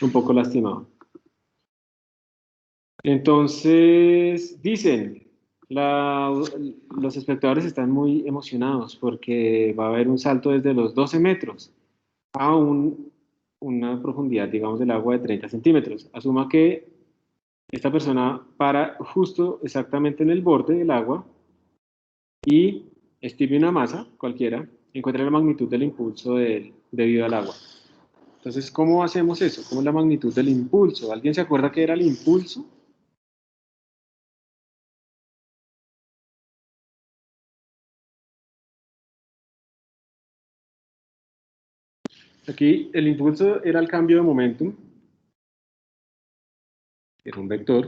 S1: un poco lastimado. Entonces dicen, los espectadores están muy emocionados porque va a haber un salto desde los 12 metros a una profundidad, digamos, del agua de 30 centímetros. Asuma que esta persona para justo exactamente en el borde del agua y estime una masa cualquiera, encuentre la magnitud del impulso debido al agua. Entonces, ¿cómo hacemos eso? ¿Cómo es la magnitud del impulso? ¿Alguien se acuerda qué era el impulso? Aquí el impulso era el cambio de momentum, era un vector.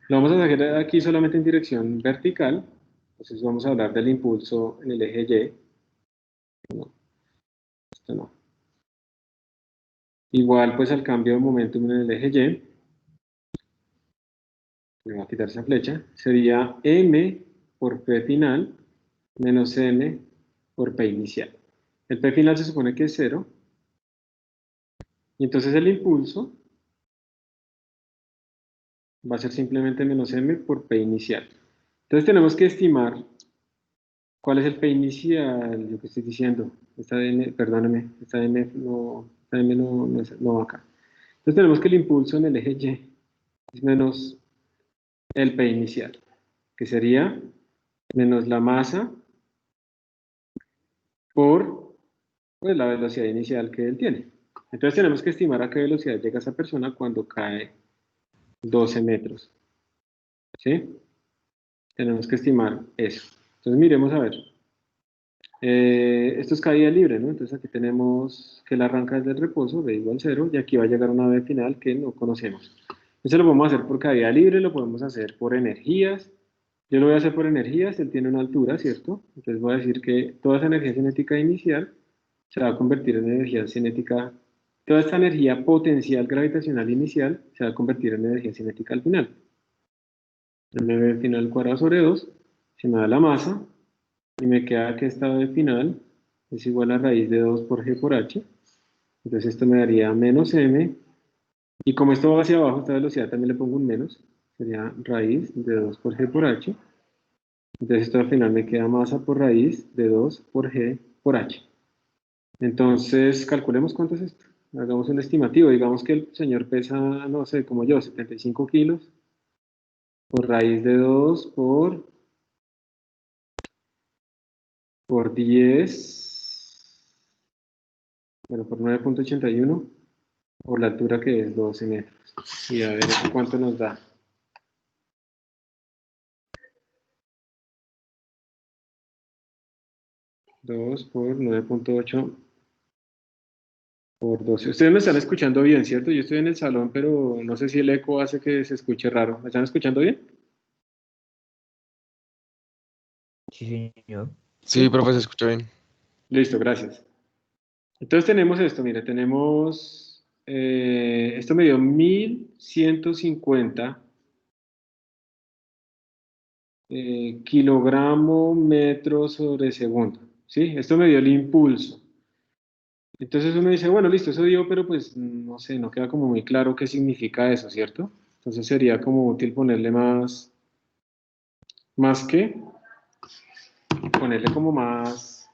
S1: Lo vamos a hacer aquí solamente en dirección vertical, entonces vamos a hablar del impulso en el eje Y. No, esto no. Igual pues al cambio de momentum en el eje Y, me voy a quitar esa flecha, sería m por p final menos m por p inicial. El p final se supone que es 0, y entonces el impulso va a ser simplemente menos m por p inicial. Entonces tenemos que estimar cuál es el p inicial, lo que estoy diciendo. Esta n, perdóname, esta m no no va acá. Entonces tenemos que el impulso en el eje Y es menos el p inicial, que sería menos la masa por pues, la velocidad inicial que él tiene. Entonces tenemos que estimar a qué velocidad llega esa persona cuando cae 12 metros. ¿Sí? Tenemos que estimar eso. Entonces miremos a ver. Esto es caída libre, ¿no? Entonces aquí tenemos que él arranca desde el reposo, v igual 0, y aquí va a llegar una v final que no conocemos. Eso lo podemos hacer por caída libre, lo podemos hacer por energías. Yo lo voy a hacer por energías, él tiene una altura, ¿cierto? Entonces voy a decir que toda esa energía cinética inicial se va a convertir en energía cinética, toda esta energía potencial gravitacional inicial se va a convertir en energía cinética al final. mv final cuadrado sobre 2, se me da la masa, y me queda que esta v final es igual a raíz de 2 por g por h, entonces esto me daría menos m, y como esto va hacia abajo, esta velocidad también le pongo un menos, sería raíz de 2 por g por h, entonces esto al final me queda masa por raíz de 2 por g por h. Entonces, calculemos cuánto es esto. Hagamos un estimativo. Digamos que el señor pesa, no sé, como yo, 75 kilos. Por raíz de 2 por 10. Bueno, por 9.81. Por la altura que es 12 metros. Y a ver cuánto nos da. Dos por 9.8 por 12. Ustedes me están escuchando bien, ¿cierto? Yo estoy en el salón, pero no sé si el eco hace que se escuche raro. ¿Me están escuchando bien?
S6: Sí, señor.
S3: Sí, profe, se escucha bien.
S1: Listo, gracias. Entonces tenemos esto, mire, tenemos, esto me dio 1150 kilogramo metro sobre segundo, ¿sí? Esto me dio el impulso. Entonces uno dice, bueno, listo, eso dio, pero pues no sé, no queda como muy claro qué significa eso, ¿cierto? Entonces sería como útil ponerle más que, ponerle como más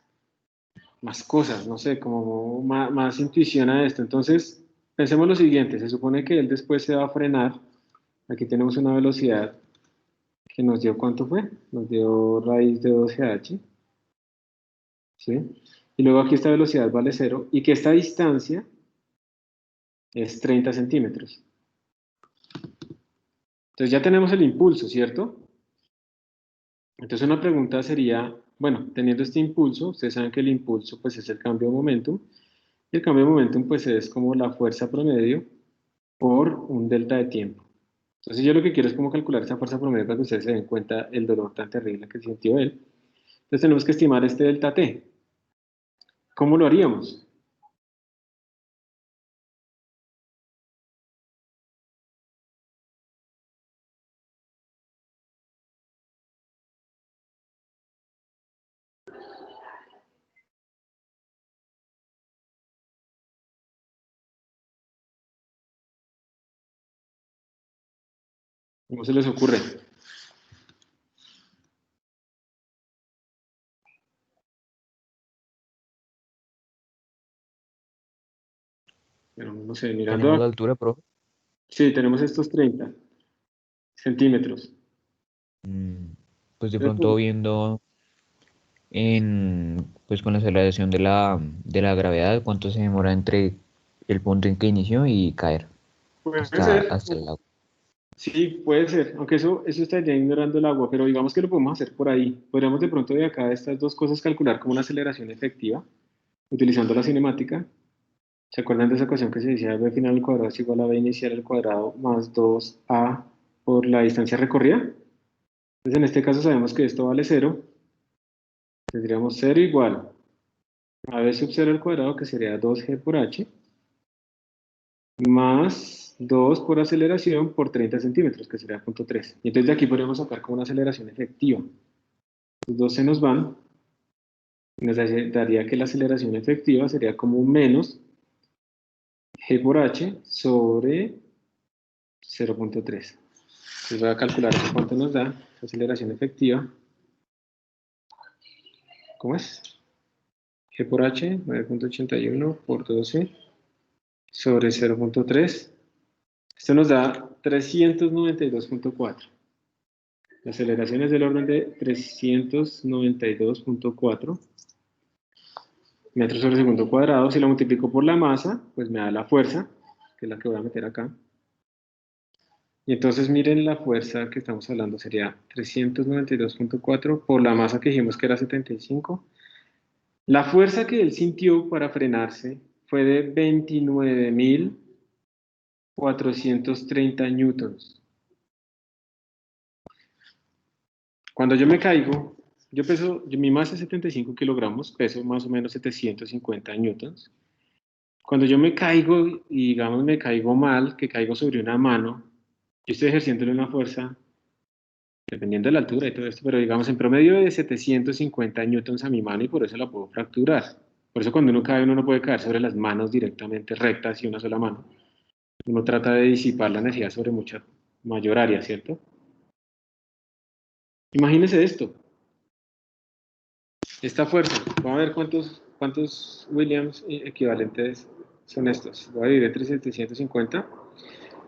S1: cosas, no sé, como más intuición a esto. Entonces, pensemos lo siguiente, se supone que él después se va a frenar. Aquí tenemos una velocidad que nos dio, ¿cuánto fue? Nos dio raíz de 12h, ¿sí? Y luego aquí esta velocidad vale 0 y que esta distancia es 30 centímetros. Entonces ya tenemos el impulso, ¿cierto? Entonces una pregunta sería, bueno, teniendo este impulso, ustedes saben que el impulso pues es el cambio de momentum, y el cambio de momentum pues es como la fuerza promedio por un delta de tiempo. Entonces yo lo que quiero es como calcular esa fuerza promedio para que ustedes se den cuenta el dolor tan terrible que sintió él. Entonces tenemos que estimar este delta T. ¿Cómo lo haríamos? ¿Cómo se les ocurre? Pero no sé, mirando
S6: Tenemos la
S1: a...
S6: altura, profe.
S1: Sí, tenemos estos 30 centímetros.
S6: Mm, Pues de
S1: Entonces,
S6: pronto viendo pues con la aceleración de la gravedad, cuánto se demora entre el punto en que inició y caer
S1: Puede ser,
S6: hasta el lago.
S1: sí, puede ser, aunque eso estaría ignorando el agua, pero digamos que lo podemos hacer por ahí. Podríamos de pronto de acá de estas dos cosas calcular como una aceleración efectiva, utilizando la cinemática. ¿Se acuerdan de esa ecuación que se decía b final al cuadrado es igual a b inicial al cuadrado más 2a por la distancia recorrida? Entonces en este caso sabemos que esto vale 0. Tendríamos 0 igual a b sub 0 al cuadrado, que sería 2g por h, más 2 por aceleración por 30 centímetros, que sería 0.3. Y entonces de aquí podríamos sacar como una aceleración efectiva. Los dos se nos van, y nos daría que la aceleración efectiva sería como un menos g por h sobre 0.3. Entonces voy a calcular cuánto nos da la aceleración efectiva. ¿Cómo es? G por h, 9.81 por 12 sobre 0.3. Esto nos da 392.4. La aceleración es del orden de 392.4 metros sobre segundo cuadrado. Si la multiplico por la masa, pues me da la fuerza, que es la que voy a meter acá. Y entonces miren la fuerza que estamos hablando, sería 392.4 por la masa que dijimos que era 75. La fuerza que él sintió para frenarse fue de 29.430 newtons. Cuando yo me caigo, mi masa es 75 kilogramos, peso más o menos 750 newtons. Cuando yo me caigo, y digamos me caigo mal, que caigo sobre una mano, yo estoy ejerciéndole una fuerza, dependiendo de la altura y todo esto, pero digamos en promedio de 750 newtons a mi mano y por eso la puedo fracturar. Por eso cuando uno cae, uno no puede caer sobre las manos directamente rectas y una sola mano. Uno trata de disipar la energía sobre mucha mayor área, ¿cierto? Imagínese esto. Esta fuerza, vamos a ver cuántos Williams equivalentes son estos. Voy a dividir entre 750.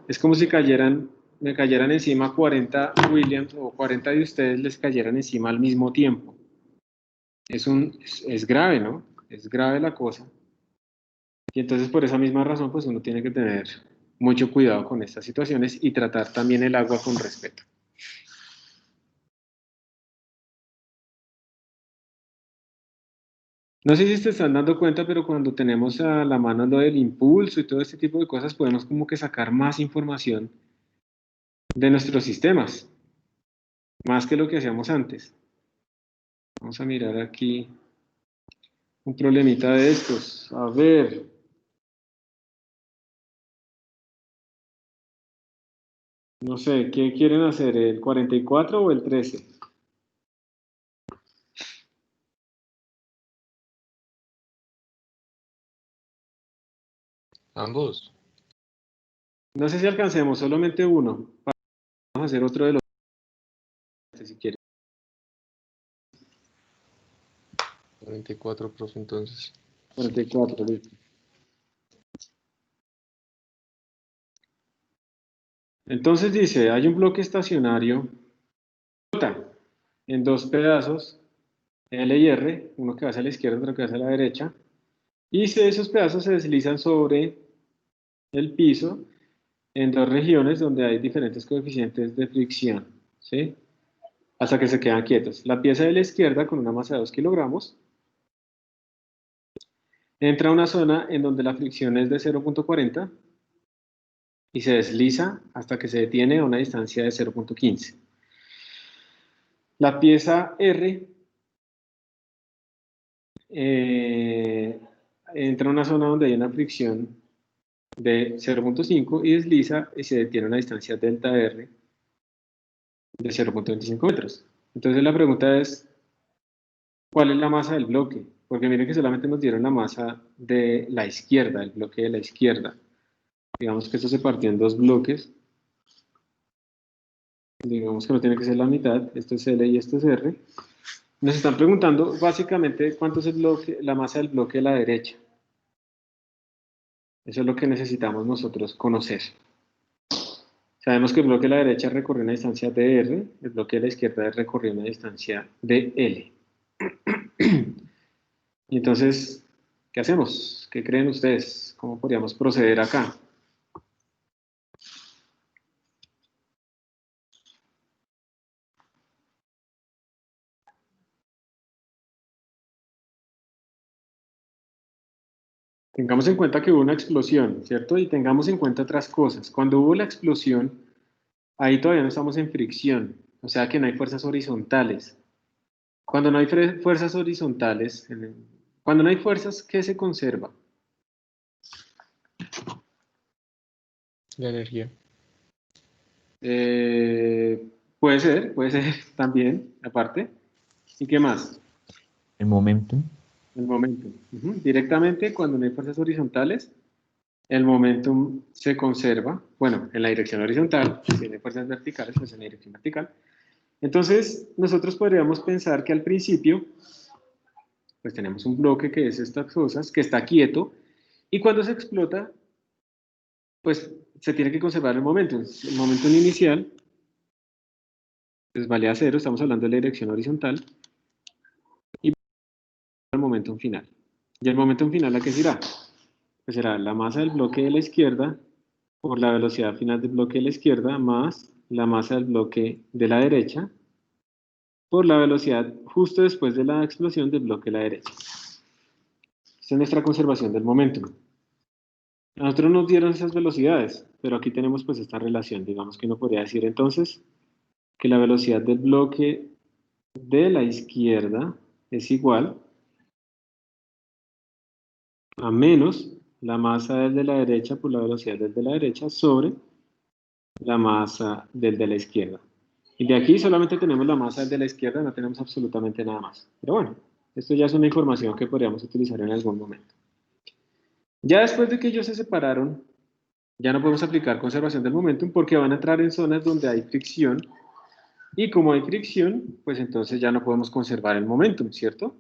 S1: Es como si me cayeran encima 40 Williams o 40 de ustedes les cayeran encima al mismo tiempo. Es grave, ¿no? Es grave la cosa. Y entonces por esa misma razón, pues uno tiene que tener mucho cuidado con estas situaciones y tratar también el agua con respeto. No sé si se están dando cuenta, pero cuando tenemos a la mano lo del impulso y todo este tipo de cosas, podemos como que sacar más información de nuestros sistemas, más que lo que hacíamos antes. Vamos a mirar aquí un problemita de estos. A ver. No sé, ¿qué quieren hacer? ¿El 44 o el 13?
S3: Ambos.
S1: No sé si alcancemos, solamente uno. Vamos a hacer otro de los si quieren.
S3: 44, profe, entonces.
S1: 44, listo. Entonces dice, hay un bloque estacionario en dos pedazos, L y R, uno que va hacia la izquierda, otro que va hacia la derecha, y esos pedazos se deslizan sobre el piso en dos regiones donde hay diferentes coeficientes de fricción, ¿sí? Hasta que se quedan quietos. La pieza de la izquierda, con una masa de 2 kilogramos, entra a una zona en donde la fricción es de 0.40 y se desliza hasta que se detiene a una distancia de 0.15. La pieza R entra a una zona donde hay una fricción de 0.5 y desliza y se detiene a una distancia delta R de 0.25 metros. Entonces la pregunta es, ¿cuál es la masa del bloque? Porque miren que solamente nos dieron la masa de la izquierda, el bloque de la izquierda. Digamos que esto se partió en dos bloques. Digamos que no tiene que ser la mitad, esto es L y esto es R. Nos están preguntando básicamente cuánto es la masa del bloque de la derecha. Eso es lo que necesitamos nosotros conocer. Sabemos que el bloque de la derecha recorrió una distancia de R, el bloque de la izquierda recorrió una distancia de L. Y entonces, ¿qué hacemos? ¿Qué creen ustedes? ¿Cómo podríamos proceder acá? Tengamos en cuenta que hubo una explosión, ¿cierto? Y tengamos en cuenta otras cosas. Cuando hubo la explosión, ahí todavía no estamos en fricción, o sea que no hay fuerzas horizontales. Cuando no hay fuerzas horizontales, cuando no hay fuerzas, ¿qué se conserva?
S3: La energía.
S1: Puede ser también, aparte. ¿Y qué más?
S6: El momento.
S1: El momentum. Directamente, cuando no hay fuerzas horizontales, el momentum se conserva, bueno, en la dirección horizontal. Si hay fuerzas verticales, pues en la dirección vertical. Entonces, nosotros podríamos pensar que al principio, pues tenemos un bloque que es estas cosas, que está quieto, y cuando se explota, pues se tiene que conservar el momentum. El momentum inicial, pues vale a cero, estamos hablando de la dirección horizontal, y el momentum final. ¿Y el momentum final a qué será? Pues será la masa del bloque de la izquierda por la velocidad final del bloque de la izquierda más la masa del bloque de la derecha por la velocidad justo después de la explosión del bloque de la derecha. Esta es nuestra conservación del momentum. A nosotros nos dieron esas velocidades, pero aquí tenemos pues esta relación. Digamos que uno podría decir entonces que la velocidad del bloque de la izquierda es igual a menos la masa del de la derecha por la velocidad del de la derecha sobre la masa del de la izquierda. Y de aquí solamente tenemos la masa del de la izquierda, no tenemos absolutamente nada más. Pero bueno, esto ya es una información que podríamos utilizar en algún momento. Ya después de que ellos se separaron, ya no podemos aplicar conservación del momentum porque van a entrar en zonas donde hay fricción. Y como hay fricción, pues entonces ya no podemos conservar el momentum, ¿cierto?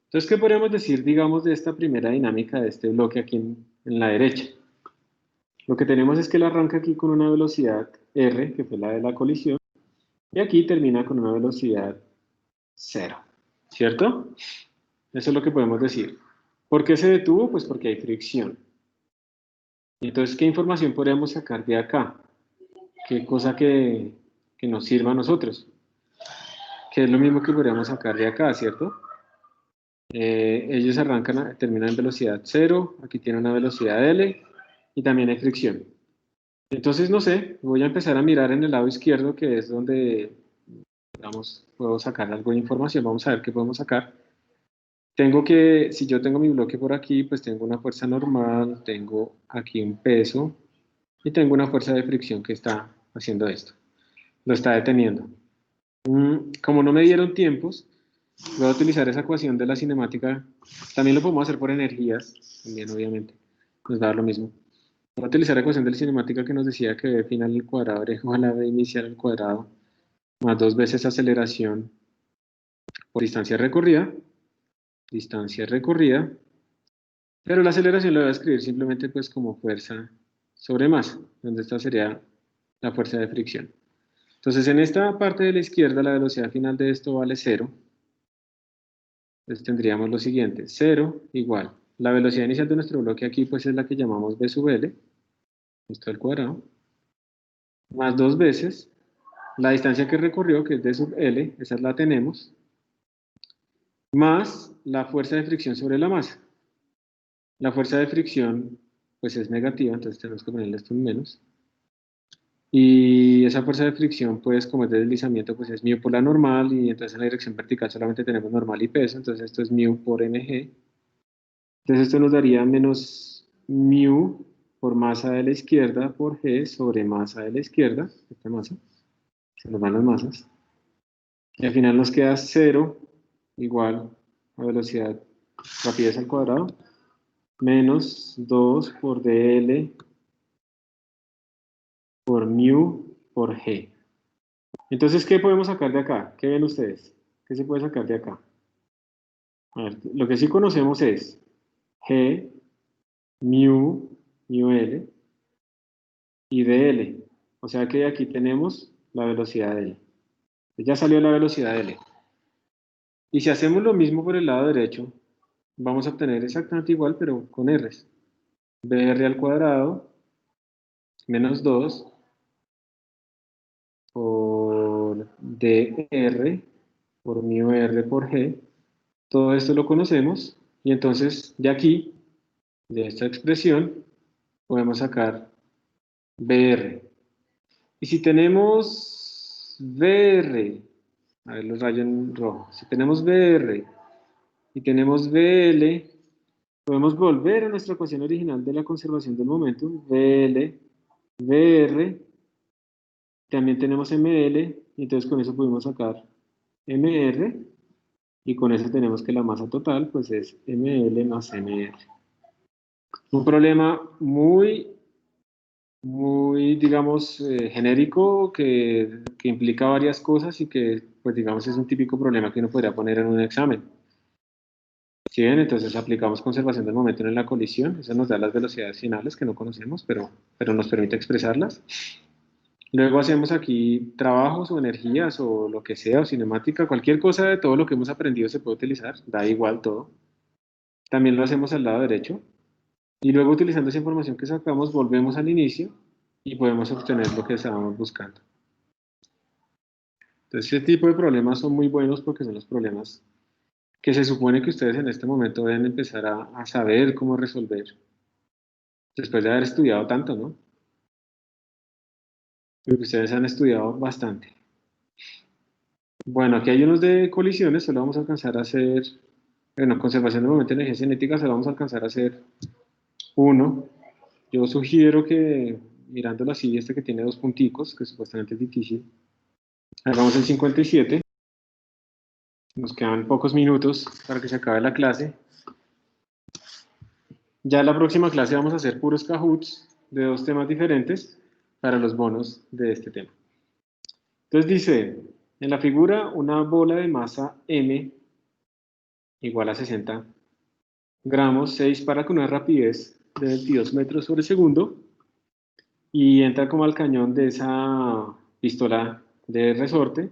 S1: Entonces, ¿qué podríamos decir, digamos, de esta primera dinámica de este bloque aquí en la derecha? Lo que tenemos es que él arranca aquí con una velocidad r, que fue la de la colisión, y aquí termina con una velocidad 0, ¿cierto? Eso es lo que podemos decir. ¿Por qué se detuvo? Pues porque hay fricción. Entonces, ¿qué información podríamos sacar de acá? ¿Qué cosa que nos sirva a nosotros? Que es lo mismo que podríamos sacar de acá, ¿cierto? Ellos terminan en velocidad 0, aquí tiene una velocidad L, y también hay fricción. Entonces, no sé, voy a empezar a mirar en el lado izquierdo, que es donde, digamos, puedo sacar algo de información. Vamos a ver qué podemos sacar. Si yo tengo mi bloque por aquí, pues tengo una fuerza normal, tengo aquí un peso, y tengo una fuerza de fricción que está haciendo esto. Lo está deteniendo. Como no me dieron tiempos, voy a utilizar esa ecuación de la cinemática. También lo podemos hacer por energías, también obviamente, nos da lo mismo. Voy a utilizar la ecuación de la cinemática que nos decía que V final al cuadrado era igual a V inicial al cuadrado más 2 veces aceleración por distancia recorrida, pero la aceleración la voy a escribir simplemente pues como fuerza sobre masa, donde esta sería la fuerza de fricción. Entonces en esta parte de la izquierda la velocidad final de esto vale 0. Entonces tendríamos lo siguiente, 0 igual. La velocidad inicial de nuestro bloque aquí pues es la que llamamos V sub L, esto al cuadrado, más 2 veces la distancia que recorrió, que es D sub L, esa la tenemos, más la fuerza de fricción sobre la masa. La fuerza de fricción pues es negativa, entonces tenemos que ponerle esto en menos. Y esa fuerza de fricción, pues como es de deslizamiento, pues es μ por la normal, y entonces en la dirección vertical solamente tenemos normal y peso, entonces esto es μ por NG. Entonces esto nos daría menos μ por masa de la izquierda por G sobre masa de la izquierda, esta masa, se nos van las masas. Y al final nos queda 0 igual a velocidad, rapidez al cuadrado, menos 2 por dl por μ por g. Entonces, ¿qué podemos sacar de acá? ¿Qué ven ustedes? ¿Qué se puede sacar de acá? A ver, lo que sí conocemos es g, μ, μl y dl. O sea que aquí tenemos la velocidad de L. Ya salió la velocidad de L. Y si hacemos lo mismo por el lado derecho, vamos a obtener exactamente igual, pero con r's. BR al cuadrado menos 2 por dr por mu r por g. Todo esto lo conocemos y entonces de aquí, de esta expresión, podemos sacar BR. Y si tenemos BR, a ver los rayo en rojo, si tenemos BR y tenemos BL, podemos volver a nuestra ecuación original de la conservación del momento, BL, BR, también tenemos ML, y entonces con eso pudimos sacar MR, y con eso tenemos que la masa total pues es ML más MR. Un problema muy digamos, genérico que implica varias cosas y que, pues digamos, es un típico problema que uno podría poner en un examen. ¿Sí ven? Entonces aplicamos conservación del momento en la colisión, eso nos da las velocidades finales que no conocemos, pero nos permite expresarlas. Luego hacemos aquí trabajos o energías o lo que sea, o cinemática, cualquier cosa de todo lo que hemos aprendido se puede utilizar, da igual todo. También lo hacemos al lado derecho. Y luego utilizando esa información que sacamos, volvemos al inicio y podemos obtener lo que estábamos buscando. Entonces, este tipo de problemas son muy buenos porque son los problemas que se supone que ustedes en este momento deben empezar a saber cómo resolver. Después de haber estudiado tanto, ¿no? Porque ustedes han estudiado bastante. Bueno, aquí hay unos de colisiones, solo vamos a alcanzar a hacer, bueno, conservación de momento de energía cinética, solo vamos a alcanzar a hacer uno. Yo sugiero que, mirándolo así, este que tiene dos punticos, que supuestamente es difícil, hagamos el 57. Nos quedan pocos minutos para que se acabe la clase. Ya en la próxima clase vamos a hacer puros Kahoots de dos temas diferentes para los bonos de este tema. Entonces dice, en la figura, una bola de masa m igual a 60 gramos, se dispara con una rapidez de 22 metros sobre segundo y entra como al cañón de esa pistola de resorte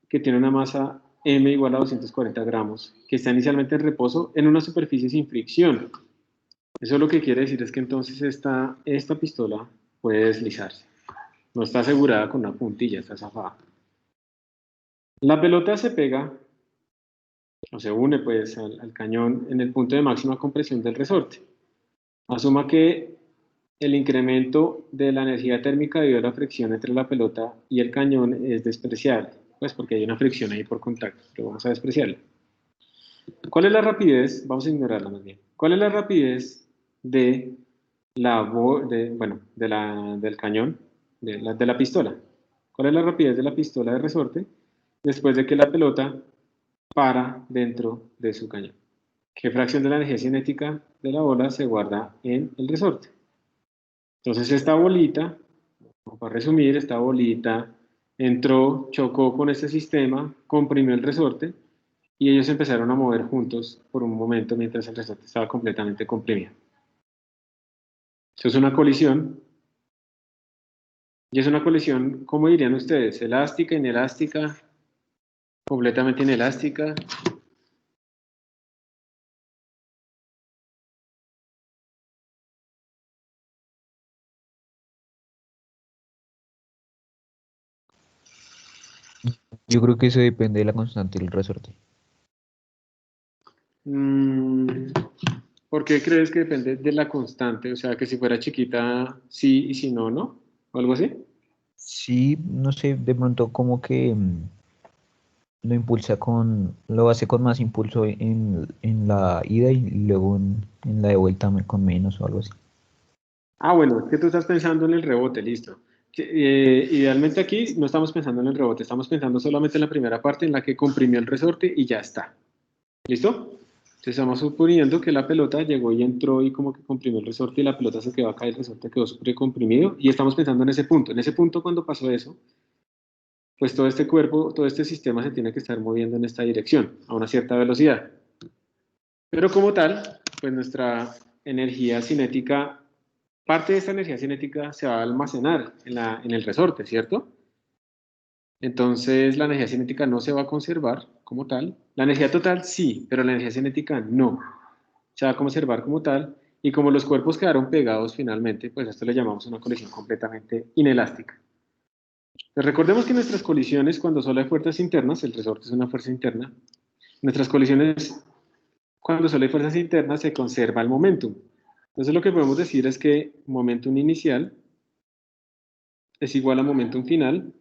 S1: que tiene una masa m igual a 240 gramos, que está inicialmente en reposo en una superficie sin fricción. Eso lo que quiere decir es que entonces esta pistola puede deslizarse. No está asegurada con una puntilla, está zafada. La pelota se pega o se une pues al cañón en el punto de máxima compresión del resorte. Asuma que el incremento de la energía térmica debido a la fricción entre la pelota y el cañón es despreciable, pues porque hay una fricción ahí por contacto, pero vamos a despreciarla. ¿Cuál es la rapidez? Vamos a ignorarla más bien. ¿Cuál es la rapidez del cañón, de la pistola? ¿Cuál es la rapidez de la pistola de resorte después de que la pelota para dentro de su cañón? ¿Qué fracción de la energía cinética de la bola se guarda en el resorte? Entonces esta bolita, para resumir, esta bolita entró, chocó con este sistema, comprimió el resorte y ellos empezaron a mover juntos por un momento mientras el resorte estaba completamente comprimido. Eso es una colisión. Y es una colisión, ¿cómo dirían ustedes? ¿Elástica, inelástica, completamente inelástica?
S6: Yo creo que eso depende de la constante del resorte.
S1: ¿Por qué crees que depende de la constante? O sea, que si fuera chiquita, sí, y si no, no. ¿O algo así?
S6: Sí, no sé, de pronto como que lo hace con más impulso en la ida y luego en la de vuelta con menos o algo así.
S1: Ah, bueno, es que tú estás pensando en el rebote, listo. Idealmente aquí no estamos pensando en el rebote, estamos pensando solamente en la primera parte en la que comprimió el resorte y ya está. ¿Listo? Entonces estamos suponiendo que la pelota llegó y entró y como que comprimió el resorte y la pelota se quedó acá y el resorte quedó súper comprimido y estamos pensando en ese punto. En ese punto cuando pasó eso, pues todo este cuerpo, todo este sistema se tiene que estar moviendo en esta dirección, a una cierta velocidad. Pero como tal, pues nuestra energía cinética, parte de esta energía cinética se va a almacenar en el resorte, ¿cierto? Entonces la energía cinética no se va a conservar como tal. La energía total sí, pero la energía cinética no. Se va a conservar como tal. Y como los cuerpos quedaron pegados finalmente, pues a esto le llamamos una colisión completamente inelástica. Pues recordemos que nuestras colisiones, cuando solo hay fuerzas internas, el resorte es una fuerza interna, nuestras colisiones, cuando solo hay fuerzas internas, se conserva el momentum. Entonces lo que podemos decir es que momentum inicial es igual a momentum final.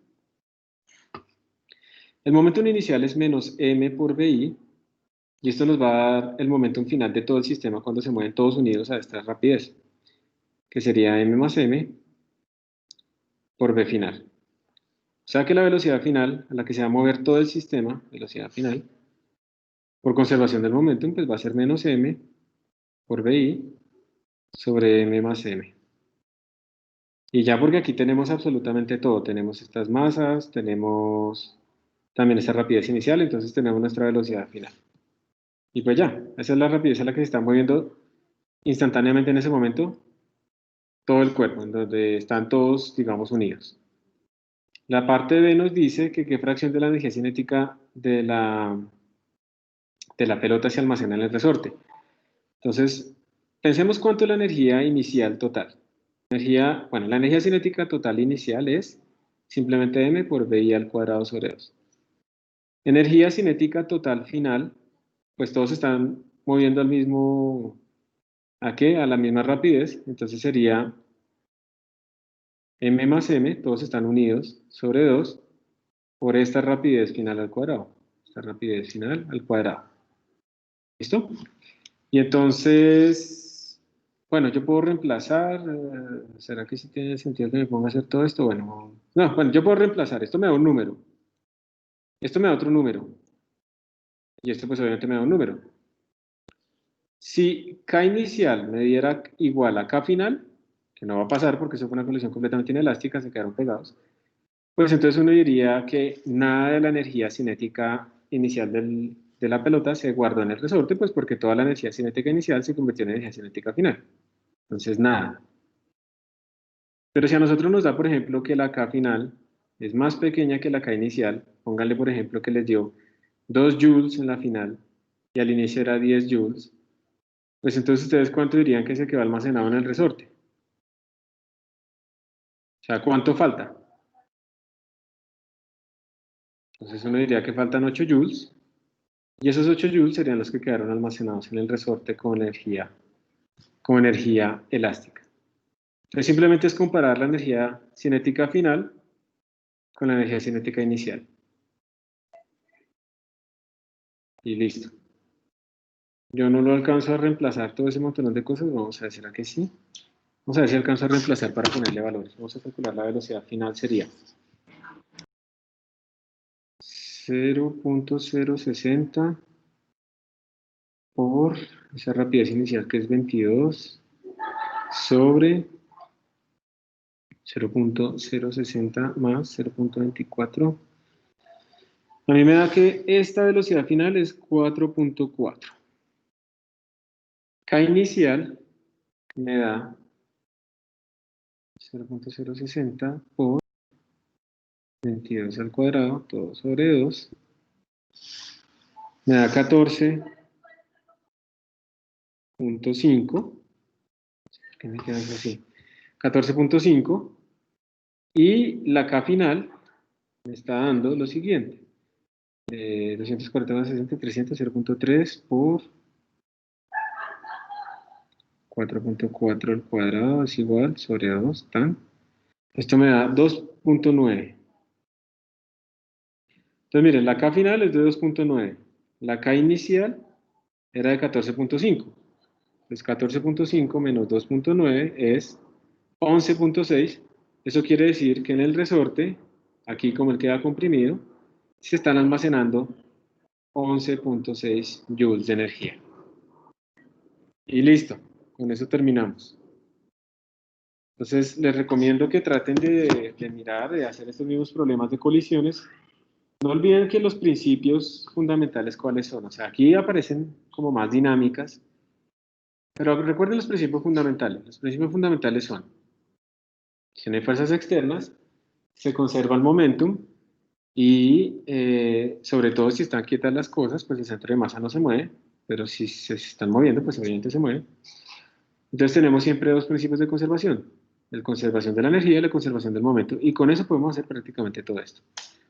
S1: El momentum inicial es menos m por vi, y esto nos va a dar el momentum final de todo el sistema cuando se mueven todos unidos a esta rapidez, que sería m más m por v final. O sea que la velocidad final a la que se va a mover todo el sistema, velocidad final, por conservación del momentum, pues va a ser menos m por vi sobre m más m. Y ya porque aquí tenemos absolutamente todo, tenemos estas masas, tenemos también esta rapidez inicial, entonces tenemos nuestra velocidad final. Y pues ya, esa es la rapidez a la que se está moviendo instantáneamente en ese momento todo el cuerpo, en donde están todos, digamos, unidos. La parte B nos dice que qué fracción de la energía cinética de la pelota se almacena en el resorte. Entonces, pensemos cuánto es la energía inicial total. La energía cinética total inicial es simplemente m por vi al cuadrado sobre 2. Energía cinética total final, pues todos están moviendo al mismo, ¿a qué? A la misma rapidez, entonces sería m más m, todos están unidos, sobre 2, por esta rapidez final al cuadrado. Esta rapidez final al cuadrado. ¿Listo? Y entonces, bueno, yo puedo reemplazar, ¿será que sí tiene sentido que me ponga a hacer todo esto? Bueno, no, bueno, yo puedo reemplazar, esto me da un número, esto me da otro número, y esto pues obviamente me da un número. Si K inicial me diera igual a K final, que no va a pasar porque eso fue una colisión completamente inelástica, se quedaron pegados, pues entonces uno diría que nada de la energía cinética inicial de la pelota se guardó en el resorte, pues porque toda la energía cinética inicial se convirtió en energía cinética final. Entonces nada. Pero si a nosotros nos da, por ejemplo, que la K final es más pequeña que la K inicial, pónganle, por ejemplo, que les dio 2 joules en la final y al inicio era 10 joules, pues entonces ustedes cuánto dirían que se quedó almacenado en el resorte. O sea, ¿cuánto falta? Entonces uno diría que faltan 8 joules, y esos 8 joules serían los que quedaron almacenados en el resorte con energía elástica. Entonces simplemente es comparar la energía cinética final con la energía cinética inicial. Y listo. Yo no lo alcanzo a reemplazar todo ese montón de cosas. Vamos a ver, ¿será que sí? Vamos a ver si alcanzo a reemplazar para ponerle valores. Vamos a calcular la velocidad final. Sería 0.060 por esa rapidez inicial que es 22 sobre 0.060 más 0.24. A mí me da que esta velocidad final es 4.4. K inicial me da 0.060 por 22 al cuadrado, todo sobre 2. Me da 14.5. ¿Qué me queda así? 14.5. Y la K final me está dando lo siguiente. 240 más 60, 300, 0.3 por 4.4 al cuadrado es igual sobre 2, tan. Esto me da 2.9. Entonces miren, la K final es de 2.9. La K inicial era de 14.5. Entonces 14.5 menos 2.9 es 11.6. Eso quiere decir que en el resorte, aquí como él queda comprimido, se están almacenando 11.6 joules de energía. Y listo, con eso terminamos. Entonces les recomiendo que traten de mirar, de hacer estos mismos problemas de colisiones. No olviden que los principios fundamentales cuáles son. O sea, aquí aparecen como más dinámicas, pero recuerden los principios fundamentales. Los principios fundamentales son: si no hay fuerzas externas, se conserva el momentum Y sobre todo si están quietas las cosas, pues el centro de masa no se mueve, pero si se están moviendo, pues obviamente se mueve. Entonces tenemos siempre dos principios de conservación, la conservación de la energía y la conservación del momento, y con eso podemos hacer prácticamente todo esto.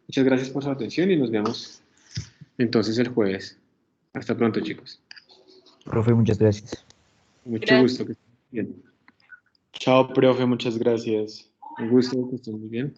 S1: Muchas gracias por su atención y nos vemos entonces el jueves. Hasta pronto, chicos.
S6: Profe, muchas gracias.
S1: Mucho
S4: Gracias.
S1: gusto, que estén bien.
S7: Chao, profe, muchas gracias.
S1: Un gusto, que estén muy bien.